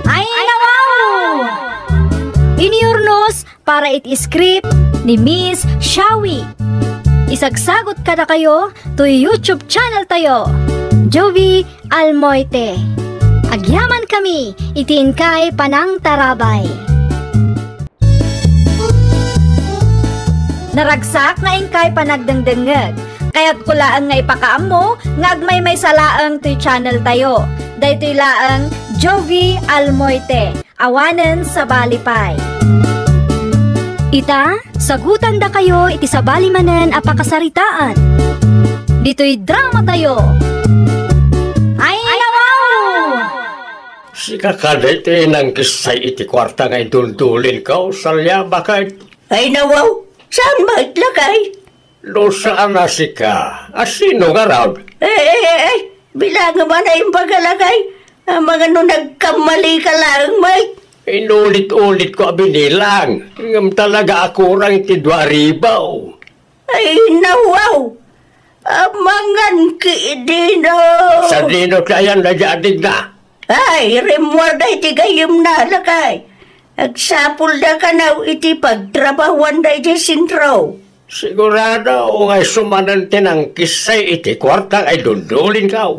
Ay nawaw! Iniurnos para iti script ni Miss Shawi. Isagsagot kada kayo to YouTube channel tayo, Jovi Almoite. Agyaman kami, itin kay Panang Tarabay. Naragsak nga ingkay panagdengdengeg, kaya't kulaan nga ipakaam mo, nga agmay may salaang to channel tayo. Daytoy laang Jovi Almoite, awanen sa balipay. Ita, sagutan da kayo iti sabali manen a pakasaritaan. Dito'y drama tayo. Ay nawaw!
Si kakadete ng kisay iti kwarta nga iduldulin ka o salya bakit?
Ay nawaw, saan maitlakay?
No saan na si ka? Asino nga raw?
Bilangan man na yung pagalagay. Ang mga no nagkamali ka lang, mate.
Inulit-ulit ko abinilang. Ngam talaga ako rang tidwaribaw.
Ay nawaw, amangan ki dino.
Sa dino kayan na jadig na.
Ay, remwarda iti gayam na lakay. Agsapul da ka na iti pagtrabahuan da iti sintro.
Sigurado o ngay sumanan tinang kisay iti kwarta ay dundulin ka.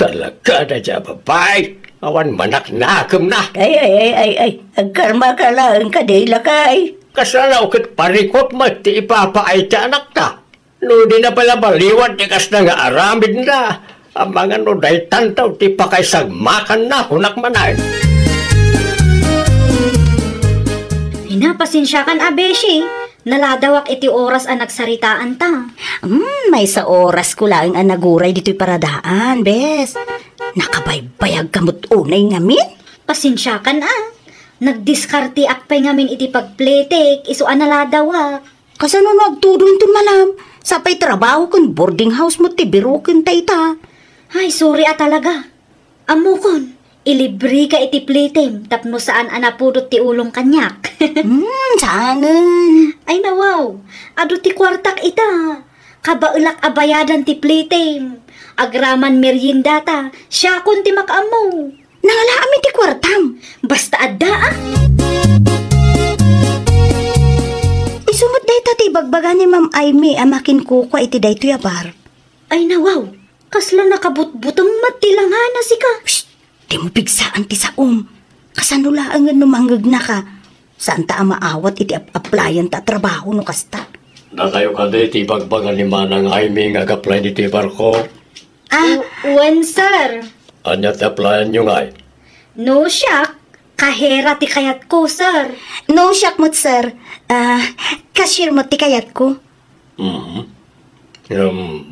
Talaga na dya babay. Awan manak nakam na.
Ay, agkarma ka lang kadila kay.
Kasalaw kit parikot mo ti ipapaay ti anak ta. No di na pala baliwan ti kas na nga aramid na. Ang mga no day tantaw ti pakaisagmakan na hunak manay.
Pinapasinsyakan abeshi, naladawak iti oras ang nagsaritaan ta.
May sa oras ko lang ang naguray dito'y paradaan, bes. Nakabaybayag kamot unay ngamin.
Pasinsyakan nagdiskarte akpay ngamin iti pagpletek, iso naladawak.
Kasano nagtudon ito malam? Sapay trabaho kun boarding house mo ti birukin tayta.
Ay, sorry talaga. Amo kon, ilibri ka iti pletem, tapno saan anapudot ti ulong kanyak.
Sana.
Ay nawaw, ado ti kwartak ita. Kabaulak abayadan ti pletem. Agraman meriendata, siya kun ti makaamo.
Nangalaami ti kwartam.
Basta adda
Isumot dayta ti bagbaga ni Ma'am Aimee amakin kuko iti dayto yabar.
Ay nawaw, kasla nakabutbutong matilangana si ka.
Shh! Di mo pigsaan ti saom. Kasanulaan nga numanggag na ka. Saan ta maawat iti applyan ta trabaho no kasta.
Na kayo ka ti bagbagan ni Manang Aimee ngaag-apply dito barko.
When sir?
Anya ti applyan nyo nga
No siyak, kahera ti kayat ko sir.
No siyak mo't sir. Cashier mo ti kayat ko.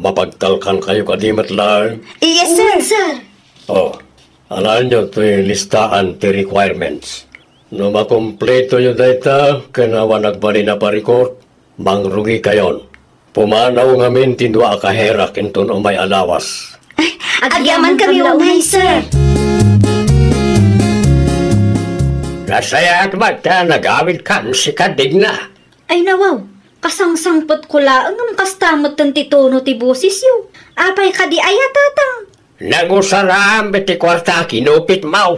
Mapagtalkan kayo kadimat lang.
Yes sir.
Sir.
Oh, alam nyo ito yung listaan ti requirements. No makompleto nyo data, kanawa nagbali na parikot, mangrugi kayon. Pumanaw ngamin tindwa kaherak ito no may alawas.
Agyaman kami unay sir.
Nasaya at mata nagamit kan si kadig na.
Ay nawaw, kasangsangpot ko laang ang kastamot ng titono ti bosis yu. Apay kadi ayatatang.
Nagusaram beti kwarta kinupit mau.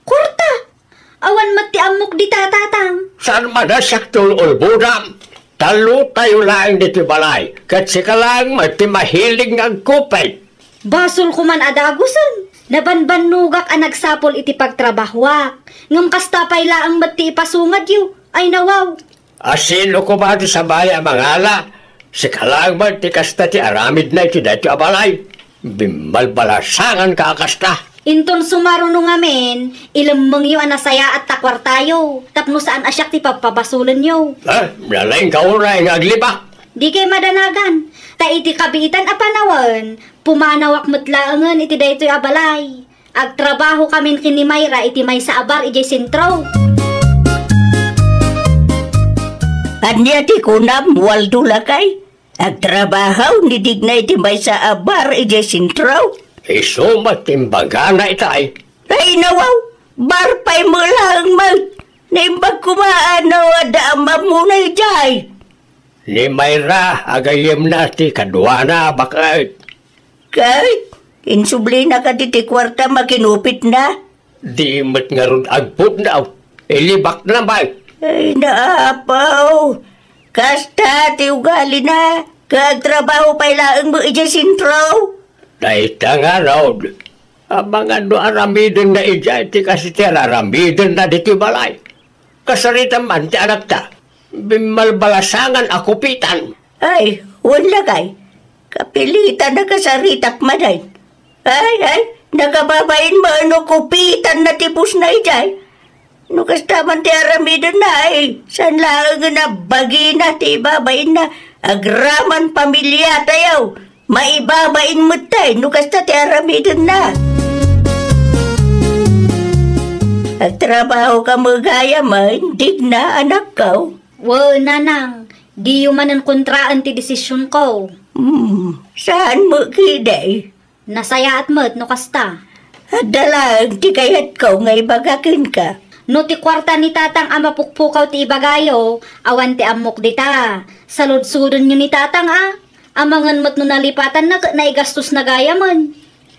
Kwarta, awan mati amok di tatatang.
Saan madasak tul ulbudam? Talo tayo lang dito balay. Kat sika lang mati mahilig ng kupay.
Basol ko man adagusan.
Nabanbanugak ang nagsapol iti pagtrabahwak. Ngam kasta pay laang mati ipasungad yu. Ay nawaw.
Asino ko ba ito sa baya mangala? Si kalagman ti kasta ti aramid na iti dati abalay. Bimalbalasangan ka kasta.
Inton sumarunong amin, ilamang yu anasaya at takwar tayo. Tapno saan asyak ti papabasulan yu.
Nalaing kauray nga aglibak.
Di kay madanagan. Ta iti kabitan a panawan, pumanawak matlaangan iti daytoy abalay. Agtrabaho kamin kini Mayra iti may sa abar iti sentro.
Anya ti kunam waldo lakay. Agtrabaho ni dignay ti may sa abar iti sentro.
Isumat timbaga na itay.
Ay nawaw, bar pa'y mulang mag. Naimbag kumaano adama muna ijay.
Ni Mayra, agayem na ti kadwa na bakit.
Kahit, insubli na ka ti kwarta makinupit na.
Di mat nga ron agput na. Ilibak na ba?
Ay naapaw. Kasta ti ugali na. Kagtrabaho pa'y laang mo ijay sintro.
Daita nga raw. Ang mga aramidin na ijay ti kasi ti aramidin na diti balay. Kasarita man ti anak ta. Bimalbalasangan ako pitan.
Ay, wala kay. Kapilitan na kasaritak maday. Ay, nakababain mo ano kupitan na tipos na ijay. No kastaman ti aramidan na ay. San lang na bagi na ti ibabain na. Agraman pamilya tayaw. Maibabain mo tay. No kasta ti aramidan na. Agtrabaho ka magaya man. Dig na anak ka.
Wow, nanang, di yumanan kontraan ti desisyon ko.
Saan mo kiday?
Nasaya at mat, no kasta.
Dalang ti kayat ko nga ibagakin ka.
No ti kwarta ni tatang ama pukpukaw ti ibagayo, awan ti amok dita. Salud-sudon nyo ni tatang amangan mat no nalipatan na naigastos na gaya man.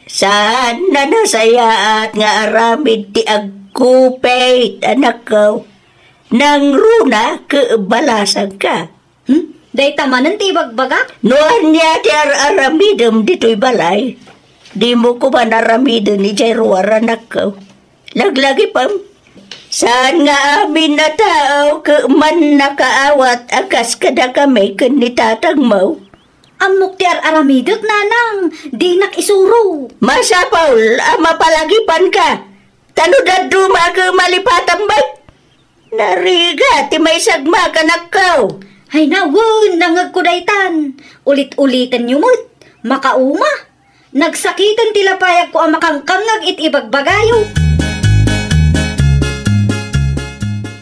Saan na nasaya at nga aramid ti agkupay, anak ko? Nang runa, kaabalasan ka.
Day tamanan ti bagbagak?
Noan niya ti aramidam dito'y balay. Di mo ko ba naramidam ni Jairuar anak ko? Laglagi pam. Saan nga amin na tao man nakaawat akas kada kami kan ni tatang mo?
Amok ti aramidot nanang, di nakisuro.
Masa Paul, ama palagipan ka. Tanudad dumaga malipatan ba? Nariga, ti may sagma kanak ka.
Ay nawon, nangagkudaytan. Ulit-ulitan nyo mo't, makauma. Nagsakitan tilapayag ko ang makangkangag it ibagbagayo.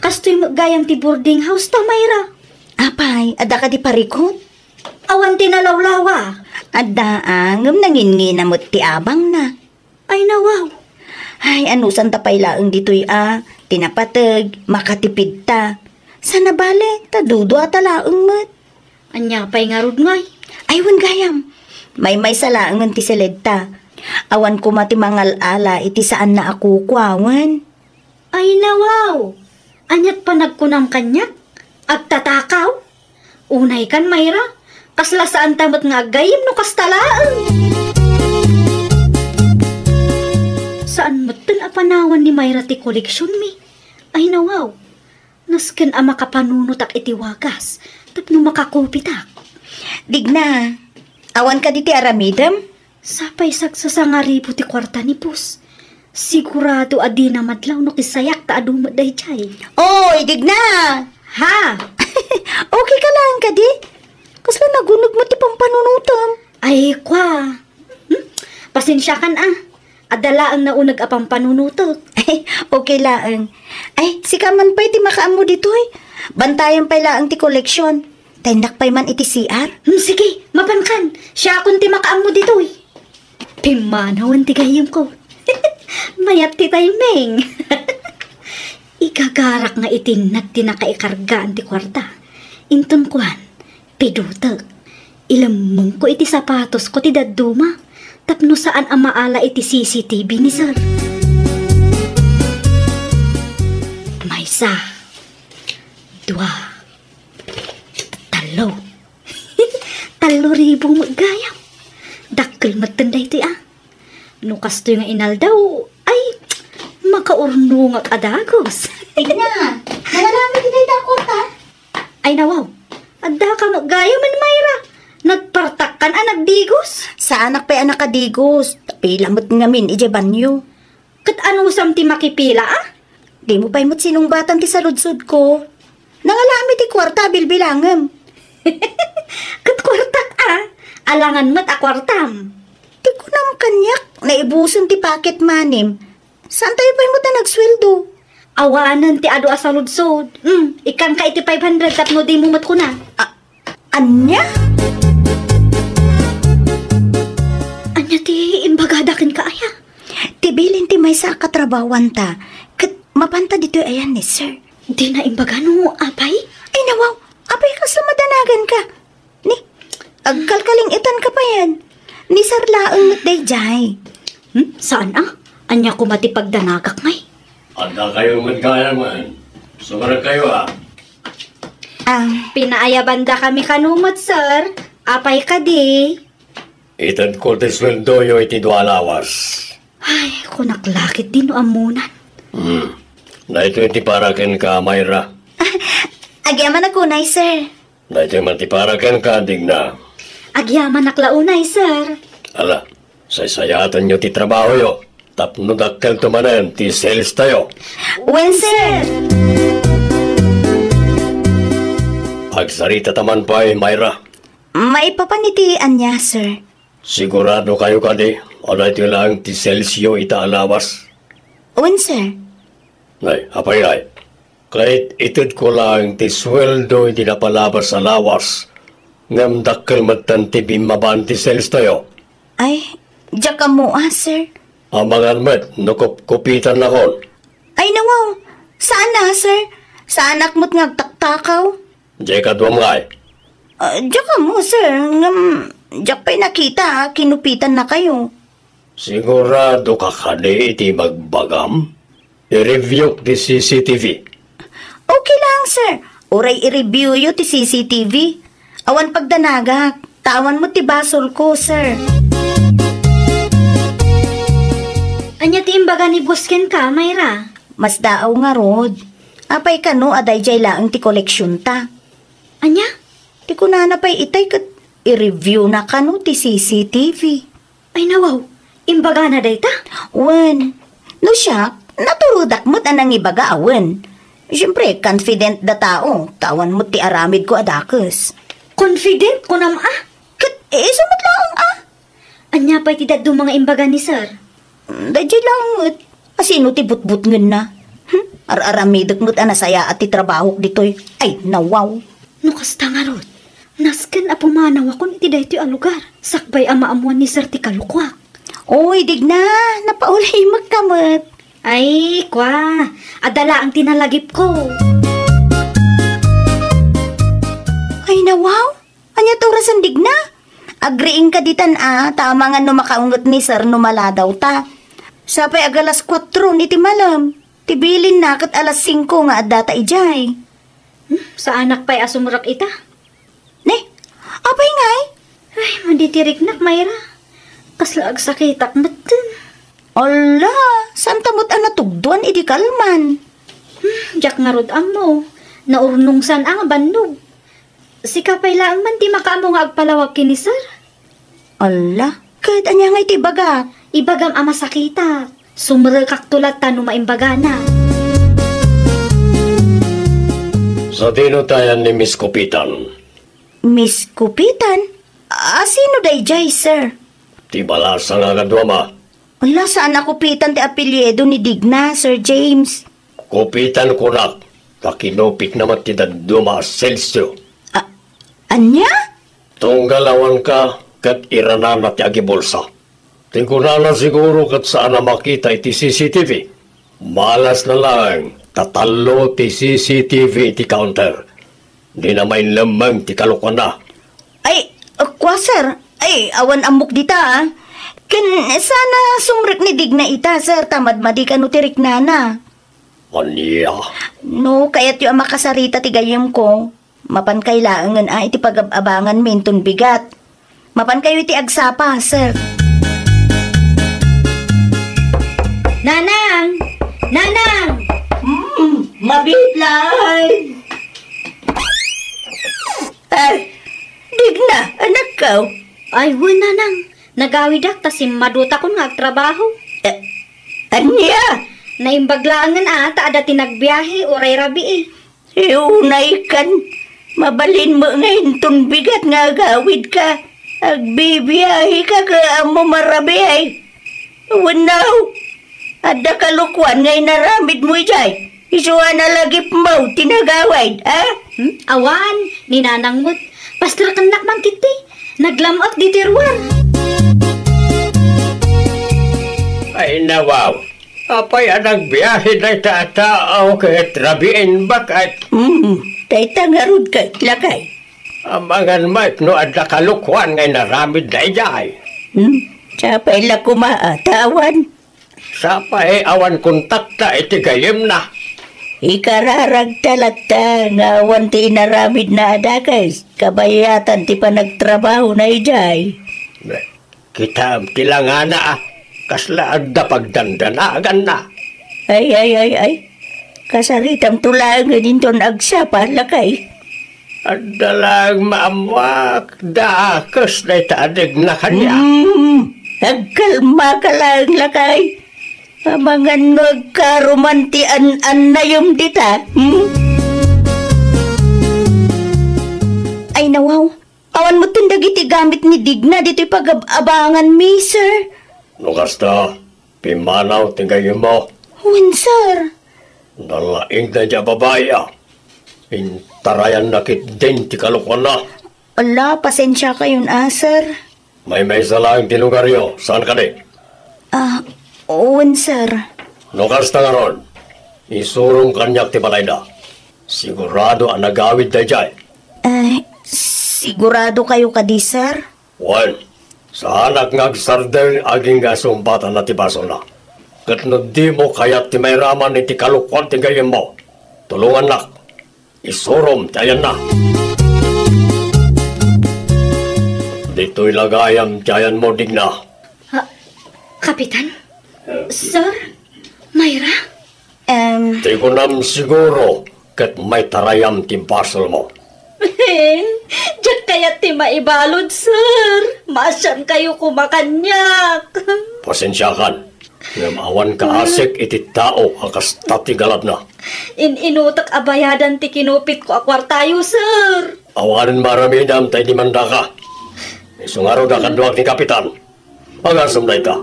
Kastoy magayang ti boarding house ta, Mayra.
Apay, ada ka di parikot?
Awan tinalawlawa.
Ada angam nangin namot ti abang na.
Ay nawaw.
Ay, anusan tapay laang dito'y tinapatag, makatipid ta. Sana bale, tadudo at laang mat.
Anya pa'y nga rod ngay.
Aywan gayam, may salaangan ti seled ta. Awan ko mati mangal-ala iti saan na ako kuawan.
Ay nawaw. Anyat pa nagkunam kanyak. Agtatakaw. Unay kan, Mayra. Kasla saan tamat nga gayim no kastalaan. Saan matan apanawan ni Mayra ti koleksyon mi? Ay nawaw, nasken ang makapanunutak iti wagas, tapno makakupitak.
Digna, awan ka di ti aramidam?
Sapay sagsasangaripo ti kwarta ni Pus. Sigurado adi na madlaw no kisayak ta adumad day chay.
Oy, digna!
Ha?
Okay ka lang ka di? Kasla nagunog mo ti pampanunutam.
Ay kwa. Pasensya kan Adala ang naunag apang panunutok.
Ay, okay laang. Ay, si kaman pa'y ti makaam mo dito eh. Bantayan pa'y laang ti koleksyon. Tindak pa'y man iti CR.
Sige, mapankan. Siya akong ti makaam mo dito eh. Pimanawan ti gayam ko. Mayat ti timing. Ikagarak nga itin nagtinakaikargaan ti kwarta. Inton kuhan, pidutak. Ilamong ko iti sapatos ko ti daduma. Tapno saan ang maala iti CCTV ni sir. Maysa, dua, talo. Talo ribong magayam. Dakkel matanda ito Nukas to yung inal daw, ay, makaurnungak adagos.
Tigna, nangalamit iti dakot ka.
Ay nawaw, adda ka gaya man Mayra. Nagpartak kan nagdigos.
Sa anak pa anak kadigos, tapi lamot ngamin ije banyo.
Kat ano samti makipila ah?
Di mo pa imot sinong batang ti saludsud ko. Nangalamit ti kwarta bilbilangem.
Kat kwartak ah, alangan mat akwartam.
Di ko nam kanyak, naibuson ti paket manim. Saan tayo pa imot na nagsweldo?
Awanan ti ado asaludsod. Ikan ka iti 500 tapno di mo mat ko na.
Anya?
Anya ti imbagadakin ka aya.
Tibilin ti may sa katrabawan ta. Kat mapanta dito ayan ni sir.
Di na imbagano, apay?
Ay nawaw, apay ka sa madanagan ka. Ni, agkalkaling itan ka pa yan. Ni sir laang day jay.
Saan ah? Anya ko matipagdanagak ngay.
Anda kayo magkaya man. Sumarag kayo
Pinaayabanda kami kanumot, sir. Apay ka di.
Itan ko ti sweldo yo iti 2 lawas.
Ay, kunaklakit din no amunan.
Na ito iti paraken ka, Mayra.
Agyaman ako na sir.
Na ito man ti paraken ka, Digna.
Agyaman naklaunay, sir.
Ala, saysayatan nyo ti trabaho yo. Tapno dakkel tumanen ti sales tayo.
When sir?
Pagsarita taman pa Mayra.
Maipapanitian niya sir.
Sigurado kayo kadi, ano ito lang ti sales yo itaalawas.
When sir?
Nay, apay ay. Kahit itid ko lang ti sweldo hindi napalabas sa lawas. Ngam dakkel matan ti bimaban ti sales tayo.
Ay, diya ka mo sir.
Amangan met, nukup-kupitan na kon.
Ay nawaw, saan na sir? Sa anak mo't ngagtaktakaw?
Diya ka duwam ngay.
Diya ka mo sir, diya pa'y nakita kinupitan na kayo.
Sigurado ka kani iti magbagam? I-review ti CCTV.
Okay lang sir, oray i-review yu ti CCTV. Awan pagdanagak, tawan mo ti basol ko sir.
Anya ti imbaga ni Busken ka, Mayra?
Mas daaw nga rod. Apay ka no, aday jay laang ti koleksyon ta.
Anya?
Ti ko na pa'y itay kat i-review na ka no ti CCTV.
Ay nawaw, imbaga na day ta?
Wen, no siya, naturudak mo't anang ibaga awen. Siyempre, confident da tao, tawan mo't ti aramid ko adakes.
Confident ko nam ah?
Kat, sumot lang
Anya pa'y tidad do mga imbaga ni sir?
Dadya lang mo't, asino ti but-but ngun na. Ar-aramidok mo't anasaya at ti trabaho dito'y. Ay, nawaw.
Nukas ta nga rod. Nasken a pumanaw akong iti dayto a lugar. Sakbay ang maamuan ni sir ti kalukwak.
Oy, Digna, napaulay magkamot.
Ay, kwa, adala ang tinalagip ko.
Ay, nawaw. Anya to rasan Digna? Agriing ka ditan tama nga no makaungot ni sir no maladaw ta. Sapay agalas 4 niti malam. Tibilin na kat alas 5 nga adata ijay.
Sa anak pa'y asumurak ita.
Ne, apay ngay?
Ay, manditirik nak, Mayra. Kaslaag sakitak matan.
Ala, saan tamot natugduan idi kalman?
Diyak nga rod amo. Naurnong san ang bandog. Si kapay lang man ti makaamo nga agpalawag kini sir.
Ala, kahit anya nga iti baga.
Ibagam ama sakita. Sumrekak tulat ta no maimbaga na.
Sa tinutayan ni Miss Kupitan.
Miss Kupitan? Sino day jay, sir?
Ti balasa nga kadwama.
Ala, saan na Kupitan ti apelyedo ni Digna, Sir James?
Kupitan ko na. Kakinupit naman ti daduma selsyo.
Anya?
Tunggalawan ka kat iranan na ti agibulsa. Tingkunana siguro kat saan na makita iti CCTV. Malas na lang, tatalo ti CCTV ti counter. Di na may lamang ti kalukan na.
Ay, kwa sir. Ay, awan amok dita Ken, sana sumrek ni Digna ita, sir. Tamad madi ka no tirik nana.
Anya?
No, kaya't yung makasarita ti gayam ko. Mapan kailangan iti pag-abangan minton bigat. Mapan kayo iti agsapa, sir.
Nanang! Nanang!
Mabitlay! Ay, digna, anak ka.
Ay, wan nanang. Nagawid ak, tas maduta ko nga trabaho.
Anya?
Naimbaglaangan ata, ada tinagbiyahe, oray rabi eh.
Iunay kan, mabalin mo ngayon tong bigat nga gawid ka. Agbibiyahe ka ka mo marabi ay. Wanaw, ada kalukwan ngay naramid mo jay. Isuwa na lagip mo, tinagawid, ha?
Awan, ninanangmot. Pastor kanak man kiti. Naglamot di tirwar.
Ay nawaw. Apay anang biyahe na tataaw kahit rabiin bakat.
Tay tangarod ka, lakay.
Amangan mat no adda kalukwan ngay naramid na ijay.
Sapay la kumaatawan.
Sapay awan kontakta iti gayem na.
Ikararag talagta nga awan ti inaramid na adakay. Kabayatan ti panagtrabaho na ijay.
Kita tilangana kasla adda pagdandanagan na.
Ay. Kasaritam tulangan inton agsapa lakay.
Adda lang maamak dakas na itadig na kanya.
Agkalma ka lang lakay. Amangan nagkaromantian na yung dita. Ay nawaw, awan mo tindag iti gamit ni Digna dito'y pag-abangan mi, sir.
No kasta, pimanaw tingayin mo.
Wen, sir.
Nalaing na niya babaya. Intarayan na kit din ti kalukwan na.
Ala, pasensya kayon, sir.
May salang ti lugar yo. Saan ka di?
Wen, sir.
No kasta nga ron, isurong kanyak ti balay na. Sigurado ang nagawid na dyan.
Sigurado kayo kadi, sir?
Well, sa anak ngagsardel aging gasumbatan na ti baso na. Kat no di mo kayat ti may raman iti kalukwan ti gayem mo. Tulungan nak. Isurom tayan na. Dito'y lagayam tayan mo Digna.
Kapitan? Sir? Mayra?
Di ko nam siguro kat may tarayam ti basol mo.
Diyan kaya ti maibalod, sir. Masyan kayo kumakanyak.
Pasensyakan. Ngamawan ka asik iti tao akas tati galad na.
Inutak abayadan ti kinupit ko akwartayo, sir.
Awanin maramidam tayo di manda ka. Isungaro da kanduak ni Kapitan. Agasam na ita.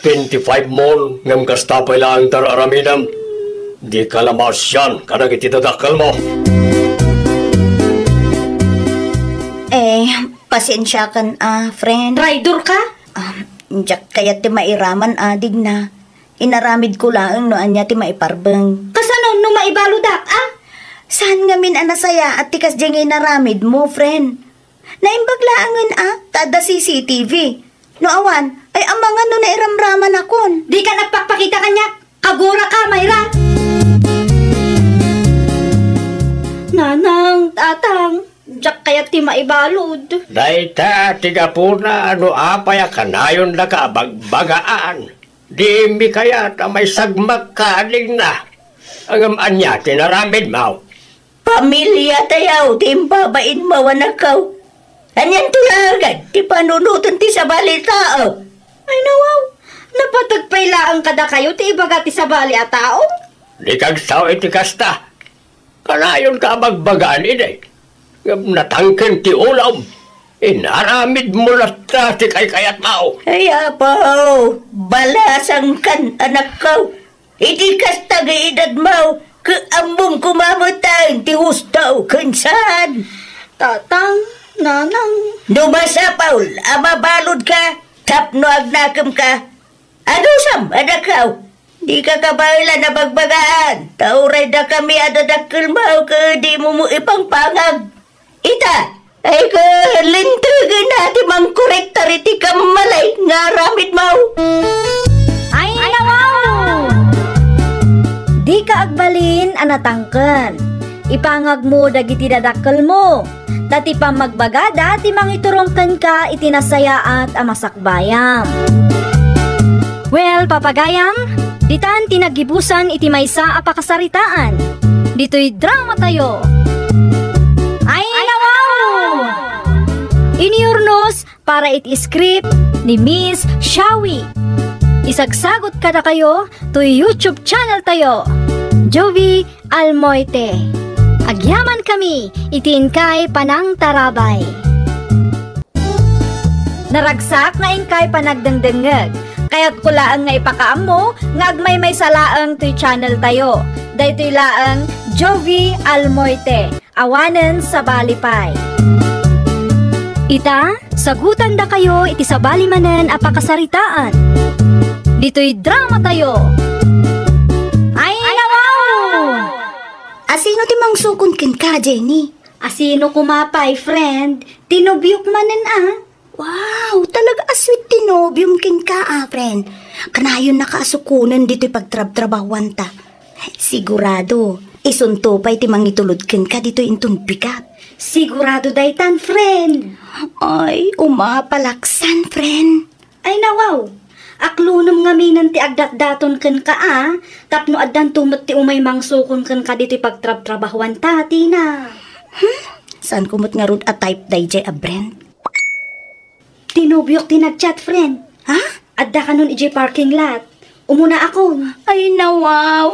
25 mon ngam kastapay lang tararamidam. Di ka lamas yan kanag itidadakal mo.
Pasensya kan, friend.
Rider ka?
Diyak kaya ti mairaman, Digna. Inaramid ko lang no anya ti maiparbeng.
Kasano no maibaludak,
Saan nga min anasaya at tikas diyang inaramid mo, friend? Naimbaglaangan, tada CCTV. No awan, ay ang mga no nairamraman akon.
Di ka nagpapakita kanya. Kagura ka, Mayra. Nanang, tatang. Diyak kaya ti maibalod.
Daita, tiga puna, ano apaya kanayon na ka bagbagaan. Di mi kaya ta may sagmak kaling na. Ang anya, tinaramid mo.
Pamilya tayaw, timbabain mawanakaw. Anyan tulagan, ti panunutan ti sa balita.
Ay nawaw, napatagpailaan kada kayo ti ibaga ti sa bali a tao?
Di kag sao iti kasta. Kanayon ka bagbagaan inay. Natangken ti ulam. Inaramid mo lata ti kay-kayat mo.
Ay apaw, balasang kan anak ko. Iti kasta edad mo, kaambong kumamutang ti hustaw kansan.
Tatang, nanang.
Dumasa Paul, amabalod ka, tapno agnakam ka. Ano sam, adakaw? Di ka kabayla na bagbagaan. Tauray da kami adadakil mo, ka di mo mo ipangpangag. Ita, ay ka lintugan natin mang korektar iti kamalay nga ramid mo.
Ay nawaw! Di ka agbalin anatangken. Ipangag mo dagiti dadakkel mo. Dati pa magbagada ti mangiturongken ka itinasaya at amasakbayam. Well, papagayam, Ditan tinagibusan iti maysa a pakasaritaan. Dito'y drama tayo. Ay nawaw! Iniurnos para iti script ni Miss Shawi. Isagsagot kada kayo to YouTube channel tayo, Jovi Almoite. Agyaman kami, itin kay Panang Tarabay. Naragsak na inkay panagdengdengeg, kaya't kulaan nga ipakaam mo, nga agmay may salaang to'y channel tayo. Daytoy laang Jovi Almoite, awanen sa balipay. Ita, sagutan da kayo iti sa balimanen a pakasaritaan. Dito'y drama tayo. Ay nawaw!
Asino ti mangsukon ken ka, Jenny?
Asino kumapay, friend? Tinubyok manen
Wow, talaga aswit tinobium ken ka, friend. Kanayon nakasukunan dito'y pagtrab-trabawan ta. Sigurado, isunto pa iti mangitulod ken ka dito'y intun pikat.
Sigurado daytan, friend.
Ay, umapalaksan, friend.
Ay nawaw, aklunam nga minan ti agdat-daton ken ka tapno addan tumot ti umay mangsukon ken ka dito'y pagtrab-trabawan ta, Tina.
Saan kumot nga rod a type day jay a brand?
Tinubyok ti nagchat, friend.
Ha?
Adda ka nun iji parking lot. Umuna ako.
Ay, nawaw.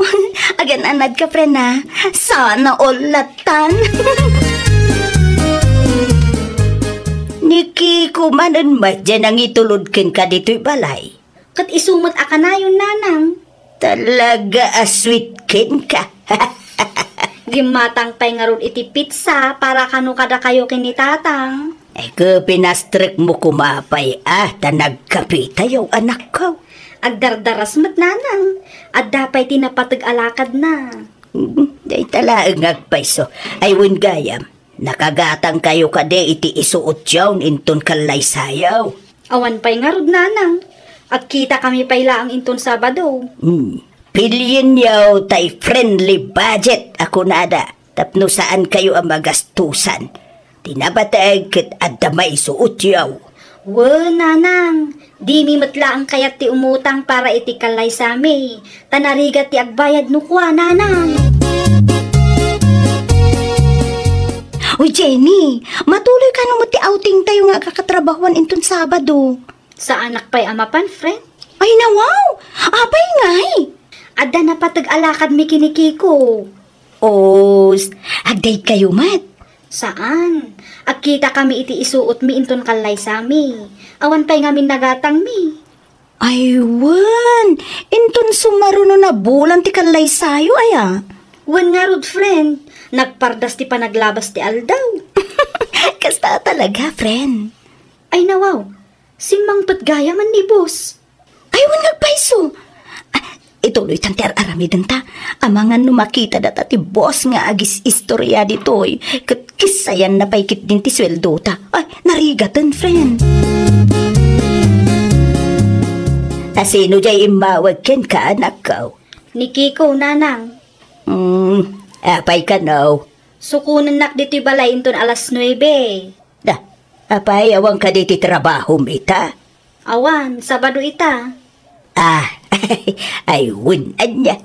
Agan-anad ka, friend, ha? Sana all latan. Niki, kumanan ba dyan ang itulod ken ka dito'y balay?
Kat isumot akanayon, nanang.
Talaga aswit ken ka.
Gimatang pay nga ron iti pizza para kanu kada kayo kinitatang.
Ay, pinastrek mo kumapay, tanagkapi tayo, anak ko.
Agdardaras mat, nanang. At dapay tinapatag-alakad na.
Day talaang agpayso. Ay, wun gayam. Nakagatang kayo kade iti isuot yawn inton kalay sayaw.
Awan pay nga rod, nanang. At kita kami pay laang inton Sabado.
Pilyin yaw tay friendly budget ako nada. Tapno saan kayo ang magastusan. Tinabatag ket adda may suot yaw.
Nanang. Di mi matlaang kayat ti umutang para iti kalay sami. Tanarigat ti agbayad nukwa, nanang.
Uy, Jenny, matuloy ka nung ti outing tayo nga kakatrabahuan inton Sabado.
Sa anak pa'y amapan, friend?
Ay, nawaw! Apay ngay!
Adda na patag-alakad mi kinikiko.
Agday kayo mat.
Saan? Agkita kami iti isuot mi inton kalay sami. Awan pa'y ngamin nagatang mi.
Ay, wan! Inton sumaruno na bulan ti kalay sayo, aya.
Wan nga rod, friend. Nagpardas ti panaglabas ti aldaw.
Kasta talaga, friend.
Ay, nawaw. Simang patgaya man ni boss.
Ay, wan nagpaiso. Ituloy tanti aramidan ta. Amangan no makita data ti boss nga agis istorya ditoy. Kisayan na paikit din ti sweldo ta. Ay, narigatan, friend. Asino jay imawag ken ka, anak ko?
Ni Kiko, nanang.
Apay ka now.
Sukunan nak dito'y balay inton alas 9.
Apay awang ka diti trabaho mita.
Awan, Sabado ita.
Ay wun anya.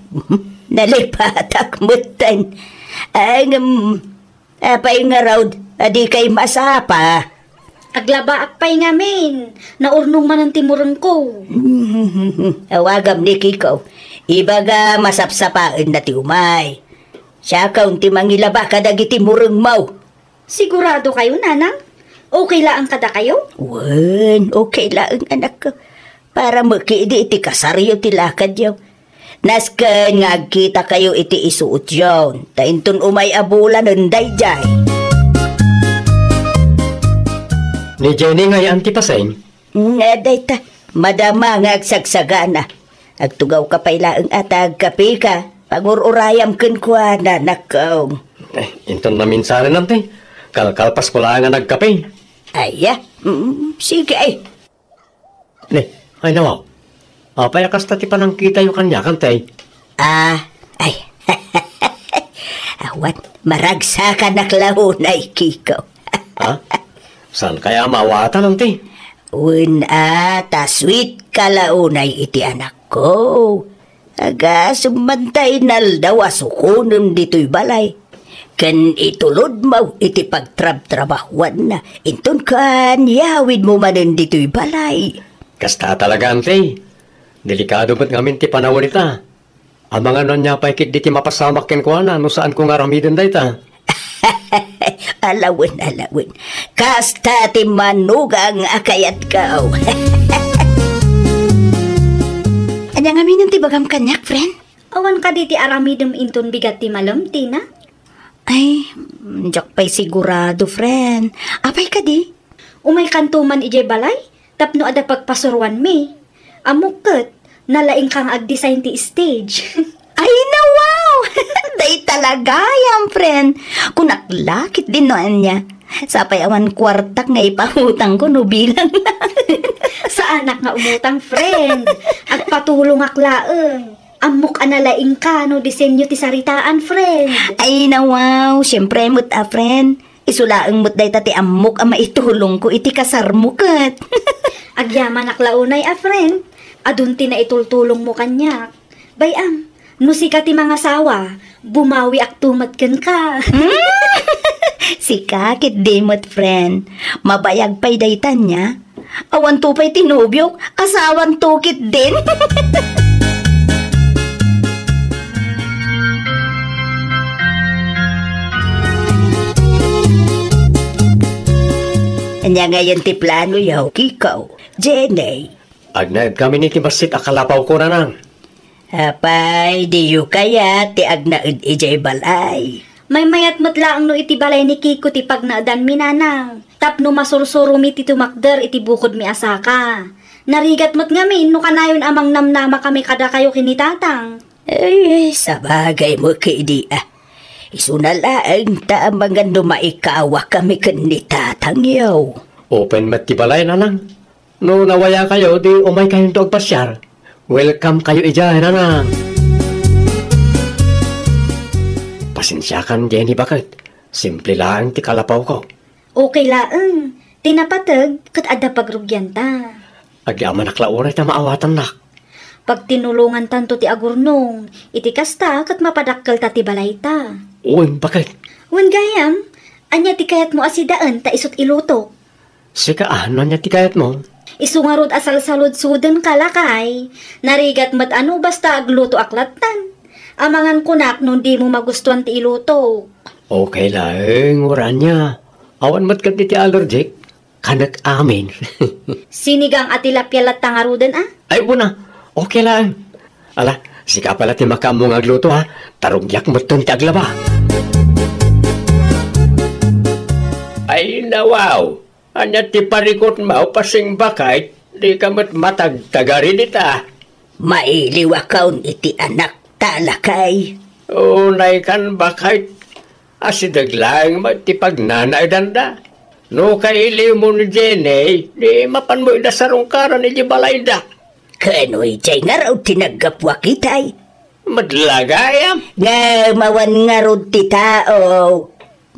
Nalipatak mutan. Apay nga raw, adi kay masapa.
Aglaba akpay ngamin. Naurnong man ang timurang ko.
Awagam ni Kiko. Ibaga masapsapaan na ti umay. Siya kaunti mangilaba kadagiti murang mau.
Sigurado kayo, nanang? Okay lang kada kayo?
Wan, okay lang anak ko. Para makidi iti kasaryo ti lakad yaw. Naskan nga kita kayo iti isuot yaw. Taintun umay abulan unday jay.
Ni Jenny nga yan ti paseng?
Day ta, madama nga agsagsagana. Agtugaw ka pa'y laang atag kapi ka. Pagururayam ken kwa na nakaw.
Inton na minsaran nante. Kalkalpas ko lang nga nagkape.
Aya, sige ay.
Ay nawaw. Apay akasta ti panang kita yung kanya kantay.
Ay. Awan, maragsa ka naklahunay, Kiko.
Saan kaya mawata nante?
Ta sweet kalaunay iti anak ko. Aga sumantay naldaw asukunom dito'y balay. Kan itulod mo iti pagtrab-trabahuan na. Inton kan yawid mo manin dito'y balay.
Kasta talaga, ante. Delikado ba't ngamin ti panawin ita? Ang mga nanya pa ikit di ti mapasamakin ko na no saan ko nga ramidin da ita.
Alawin. Kasta ti manugang akayat ka. Anya nga minum ti bagam kanyak, friend?
Awan ka di ti aramidem inton bigat ti malam, Tina?
Ay, jak pa'y sigurado, friend. Apay ka di?
Umay kantuman ije balay, tapno ada pagpasuruan mi. Amuket, nalaing kang ag-design ti stage.
Ay na, wow! Day talaga yan, friend. Kung naklakit din noan niya. Sapay awan kwartak nga ipahutang ko no bilang lang.
Sa anak nga umutang, friend. Agpatulong aklaeng. Amok analaing ka no disenyo ti saritaan, friend.
Ay na, wow! Siyempre, mut friend. Isulaang mut day tati amok ang maitulong ko iti kasarmukat.
Agyaman aklaunay, friend. Adunti na itultulong mo kanyak. Bayam, nusika ti mga sawa, bumawi ak tumatken ka.
Si kakit dimot, friend. Mabayag pa'y daytan niya. Awan to pa'y tinubyok, asawan tukit din. Anya ngayon ti plano yaw, Kikaw. Jenny.
Agnaed kami ni ti basit akalapaw ko na nang.
Apay, di yu kaya ti agnaed ijay balay.
May mayat matlaang no iti balay ni Kiko ti pagnaadan minanang. Tapno masursuro mi ti tumakder iti bukod mi asaka. Narigat mo't ngamin no kanayon amang namnama kami kada kayo kinitatang.
Ay, sabagay mo kidi Isunalaang taamangan maikawa kami kanitatang yaw.
Open mat ti balay na nang. No nawaya kayo, di umay kayong dog pasyar. Welcome kayo ijay na nang. Pasensyakan, Jenny, bakit? Simple lang ti kalapaw ko.
Okay laeng. Tinapatag kat ada pagrugyan ta.
Agyaman aklaoray ta maawatan nak.
Pag tinulungan tanto ti agurnong, iti kasta kat mapadakkel ta ti balay ta.
Uy, bakit?
Wan gayam, anya ti kayat mo asidaan ta isot ilutok.
Sika ano niya ti kayat mo?
Isungarod asal salud-suden kalakay, narigat mat ano basta agluto aklatan. Amangan kunak nung di mo magustuhan ti iluto.
Okay lang, oran niya. Awan mat kat ti allergic, kanak amin.
Sinigang at tilapia tangarudan ah?
Ay, una, okay lang. Ala, sika pala ti makamong agluto ha, tarugyak mo ti aglaba. Ay, nawaw. Anya ti parikot mo, pasing bakit, di ka matagtagarin ita.
Mailiwa kaun iti anak talakay.
Unay kan bakit, asidaglang ti pagnanay danda. No kailiw mo ni Jenny, di mapan mo idasarong karan ni Jibalayda.
Kano'y jay nga raw tinagapwa kitay.
Madlagayam.
Nga mawan nga raw ti tao.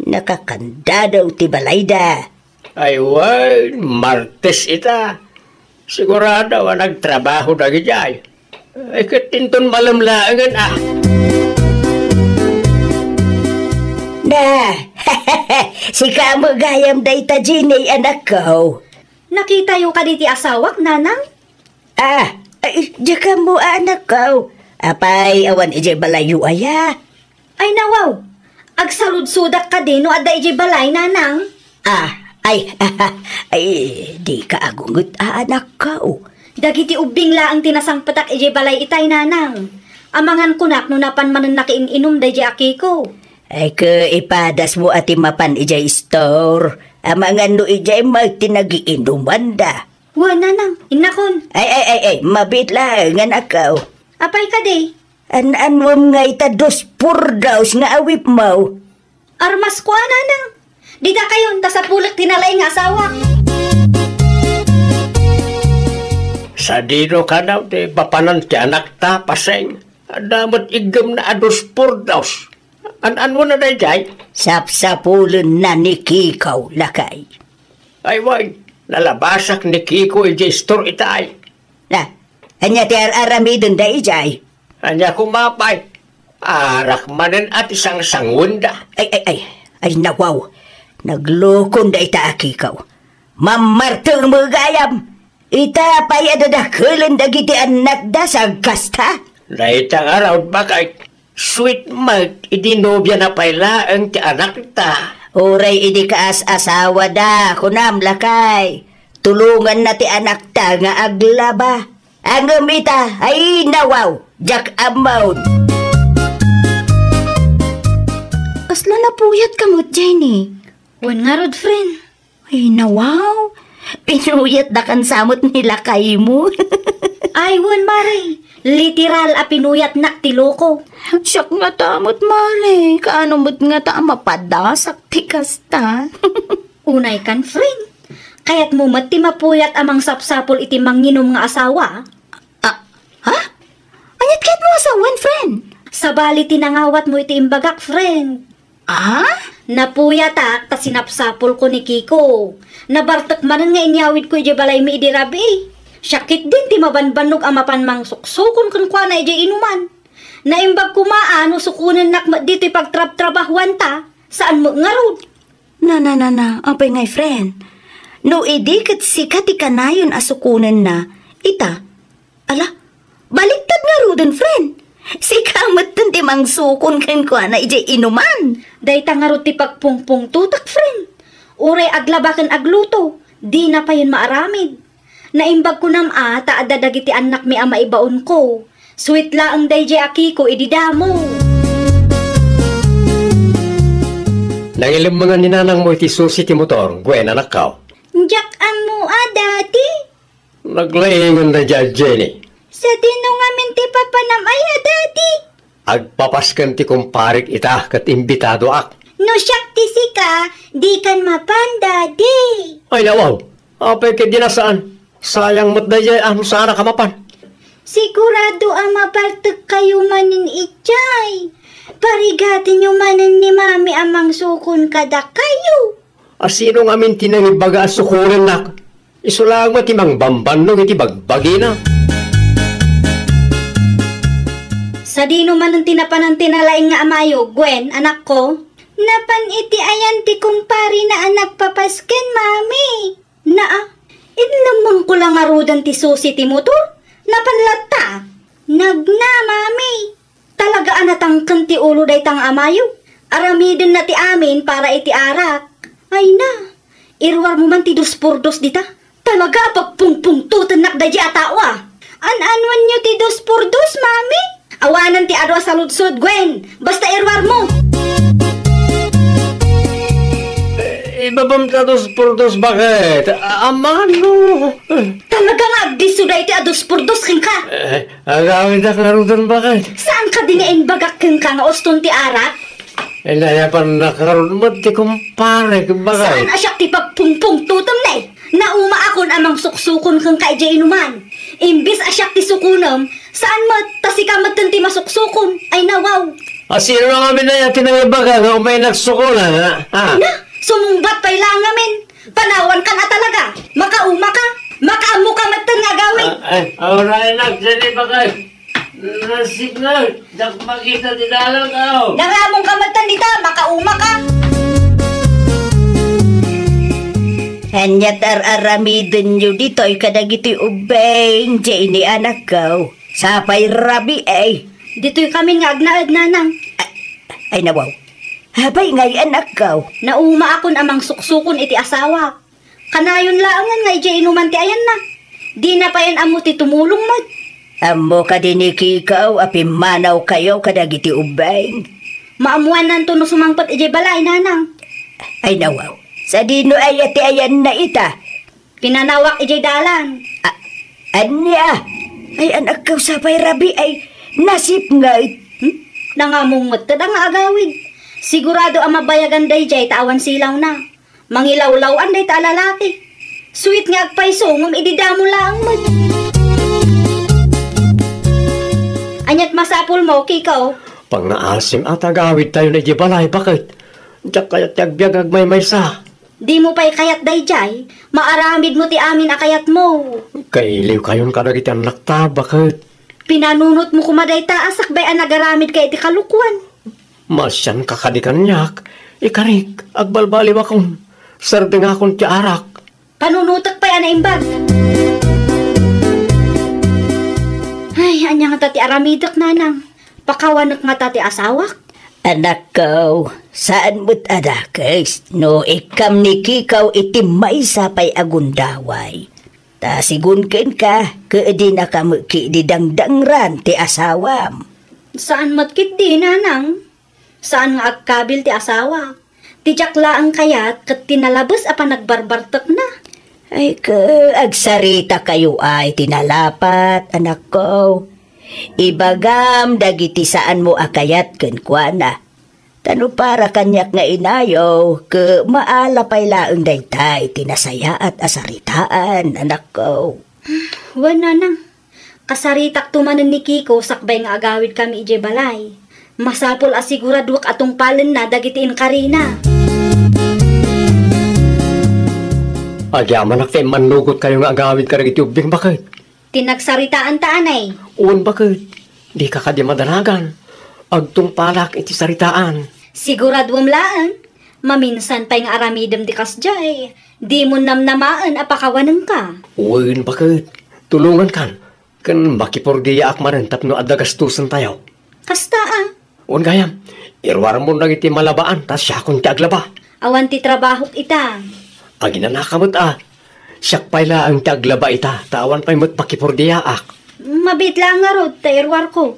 Nakakanda daw ti balayda.
Ay, wal, Martes ita. Sigurado nagtrabaho na gijay. Ay, katinton malamlaangan ah.
Na, si kamo gayam day ta Jenny anak ko.
Nakita yung kaditi asawak, nanang?
Ah, ay, jaka mo anak ko. Apay, awan ije balayo aya.
Ay nawaw, agsalud-sudak ka din no adda ije balay, nanang.
Ay, di ka agungot anak ko.
Dagiti ubing laang tinasangpatak ije balay itay, nanang. Amangan kunak no napan manan nakiin-inom da ije akiko.
Ay ka ipadas mo ati mapan ije store. Amangan no ije magtinagiinuman da.
Wa, nanang, inakon.
Ay, mabit lang anak ko.
Apay ka di?
Anwam nga itados purdaws nga awip mo.
Armas ko, nanang. Di da kayon, ta sa pulak tinalay nga asawa.
Sa dino ka daw, ti papanan ti anak ta, paseng. Damot igam na ados purdaws. An mo na day jay?
Sapsapulun na ni Kikaw lakay.
Ay, wag. Nalabasak ni Kiko ije store itay.
Na, anya ti aramidon da ijay.
Anya kumapay. Arak manen at isang sangunda.
Ay, nawaw. Naglukon da ita akikaw. Mamartang magayam. Ita pay adadakulan dagiti anak da sa gasta.
Laitang araw bakay. Sweet milk, idinobya na pala ang ti anak ta.
Oray idi kaas asawa da, kunam lakay. Tulungan na ti anak ta nga aglaba. Ang umita ay nawaw, jak amount.
Kasla na puyat kamot, Jenny.
Wan nga rod, friend.
Ay nawaw, pinuyat da kan samot nila kay mo.
Ay, wan, Mare. Literal a pinuyat nak ti loko.
Siyak nga tamot mali, kaano mo't nga ta mapadasak ti kasta.
Unay kan, friend. Kaya't mo ti mapuyat amang sapsapol iti manginom nga asawa.
Ha? Anyat kahit mo asawan, friend?
Sa bali tinangawat mo iti imbagak, friend. Napuyatak ta sinapsapol ko ni Kiko. Nabartak manan nga inyawid ko iti balay mi iti rabi. Syakit din ti mabanbanog ang mapanmang suksukon kan kwa na iti inuman. Naimbag kumaan o sukunan nak dito pagtrab-trabahuan ta. Saan mo nga rod?
Apay ngay, friend. No idi kat sikat ikanayon asukunan na, ita, ala, baliktad nga rodon, friend. Sikamat dun ti mangsukon kan kwa na iti inuman.
Dahita nga rod ti pagpungpung tutak, friend. Uray aglabakan agluto, di na pa yun maaramid. Naimbag ko nam ta adadagiti anak mi ama ibaon ko. Sweet laang dayjay akiko ididamo.
Nangilim mga ninanang mo iti susi ti motor, Gwen anak kao.
Jak amo dati.
Naglaingon na dyan, Jenny.
Sa tinungamin ti papanamaya dati.
Agpapaskan ti kumparik ita kat imbitado ak.
No siyak ti sika, di kan mapan dati.
Ay nawaw, apay ka dinasaan. Sayang mo't na dyan, ano sana kamapan.
Sigurado ang mapartag kayo manin itchay. Parigatin nyo manin ni mami amang sukon kada kayo.
Asino nga min tinangibaga sukuran nak. Isulang mo timang bambanong iti bagbagi na.
Sa dino man ang tinapanan tinalaing nga amayo, Gwen, anak ko.
Napan iti ayan ti kumpari na anak papasken, mami.
Inlamang ko lang arudan ti susi ti motor. Napanlata.
Nagna, mami.
Talaga anatangkan ti ulo day tang amayo. Aramidin na ti amin para iti arak. Ay na, irwar mo man ti dos por dos dita. Talaga pagpungpungtutan nak day atawa.
An-anwan nyo ti dos por dos, mami?
Awanan ti adwa sa ludsod, Gwen. Basta irwar mo.
Ibabam ka dos por dos bakit? Amano?
Talaga nga, disuday ti ados por dos king ka.
Agawin na karudan bakit?
Saan ka dinain bagak king ka nga oston ti arak?
Naya pa nakaroon mo ti kumpare bakit?
Saan asyak ti pagpungpung tutom na eh? Nauma akon amang suksukon kang kaidya inuman. Imbis asyak ti sukunam, saan mo tasikamat kang ti masuksukon? Ay nawaw.
Sino nga kami na yatin ng ibaga nga umay nagsukulan, ha?
Na, sumumbat pa'y lang ngamin. Panawan ka na talaga. Makauma ka. Makaamu ka matan nga gawin.
Alright, nagdali bakit? Signal, dak makita di dalang kao.
Nangamong ka matan dita, makauma ka.
Anyat aramidin nyo dito ay kadagiti ubeng, Jenny anak ko. Sapay rabi ay.
Dito'y kami nga agnaad nanang.
Ay nawaw. Habay ngay anak ko.
Nauma akon amang suksukon iti asawa. Kanayon laangan nga iti inuman ti ayan na. Di na pa yan amo ti tumulong mag.
Amo ka din ikikaw, apimanaw kayo kadagiti ubeng.
Maamuan nanto no sumangpat iti balay nanang.
Ay nawaw. Sa dino ay ati ayan na ita.
Pinanawak iti dalan.
Anya? Ay anak ko sapay rabi ay nasip nga
Nangamong matad ang agawid. Sigurado ang mabayagan day jay tawan silaw na. Mangilawlawan day ta lalaki. Sweet nga agpaiso ngum ididamo lang mag. Anyat masapul mo, Kikaw.
Pag naasim at agawid tayo na ibalay, bakit? Diyak kayat tagbiag agmay sa.
Di mo pa'y kayat day jay. Maaramid mo ti amin akayat mo.
Kailiw kayon kadagiti anak ta, bakit?
Pinanunot mo kumaday taasak bay ang nagaramid kay iti kalukwan.
Masyan kakadikanyak. Ikarik, agbalbali akong. Sarding akong ti arak.
Panunutak pa'y ana imbag. Ay, anya nga tati aramidak nanang. Pakawanak nga tati asawak.
Anak ko, saan mo't adakes? No, ikam ni kikaw iti may sapay agundaway. Ta sigunken ka, kaedi na kamuki di dangdangran ti asawam.
Saan matkit di nanang? Saan nga agkabil ti asawa? Tijak laang kayat kat tinalabas apa nagbarbartak na.
Ay ka, agsarita kayo ay tinalapat, anak ko. Ibagam dagiti saan mo akayat kenkwana. Tano para kanyak nga inayo, ke maalapay laang daytay tinasaya at asaritaan, anak ko.
Wan nanang, kasaritak tumanan ni Kiko sakbay nga agawid kami ije balay. Masapol asiguradwak atong palen na dagitiin karina.
Agyaman akte manugot kayo nga agawid ka rin itubing bakit?
Tinagsaritaan taanay.
Uwan bakit? Di ka kadi madanagan. Agtong palak iti saritaan.
Siguradwam laan, maminsan pa'y nga aramidam di kasjay. Di mo namnamaan apakawanan ka.
Uwan bakit? Tulungan kan. Kan makipordiya akmaran tapno adagastusan tayo.
Kasta
Uwan gayam, irwar mo nang iti malabaan tas siya kong taglaba.
awan ti trabahok ita.
Aginanakamot siyak pala ang taglaba ita, tawan pa'y matpakipordiya ak.
Mabit lang nga rod, tairwar ko.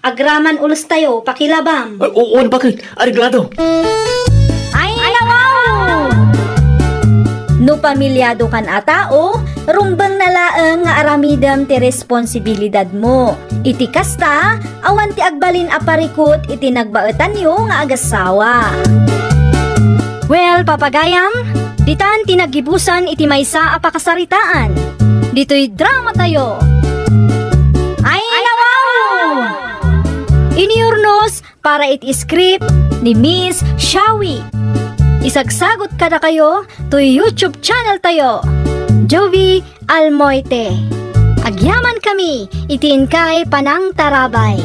Agraman ulas tayo, pakilabam.
Uwan bakit? Ariglado.
Ay, wow! No pamilyado kan atao, rumbang nalaang nga aramidam ti responsibilidad mo. Iti kasta, awan ti agbalin aparikot iti nagbaetan yo nga agasawa. Well, papagayam, ditan tinagibusan iti maysa a pakasaritaan. Dito'y drama tayo. Ay, wow! Iniurnos para iti script ni Miss Shawi. Isagsagot kada kayo to YouTube channel tayo, Jovi Almoite. Agyaman kami, itin kay Panang Tarabay.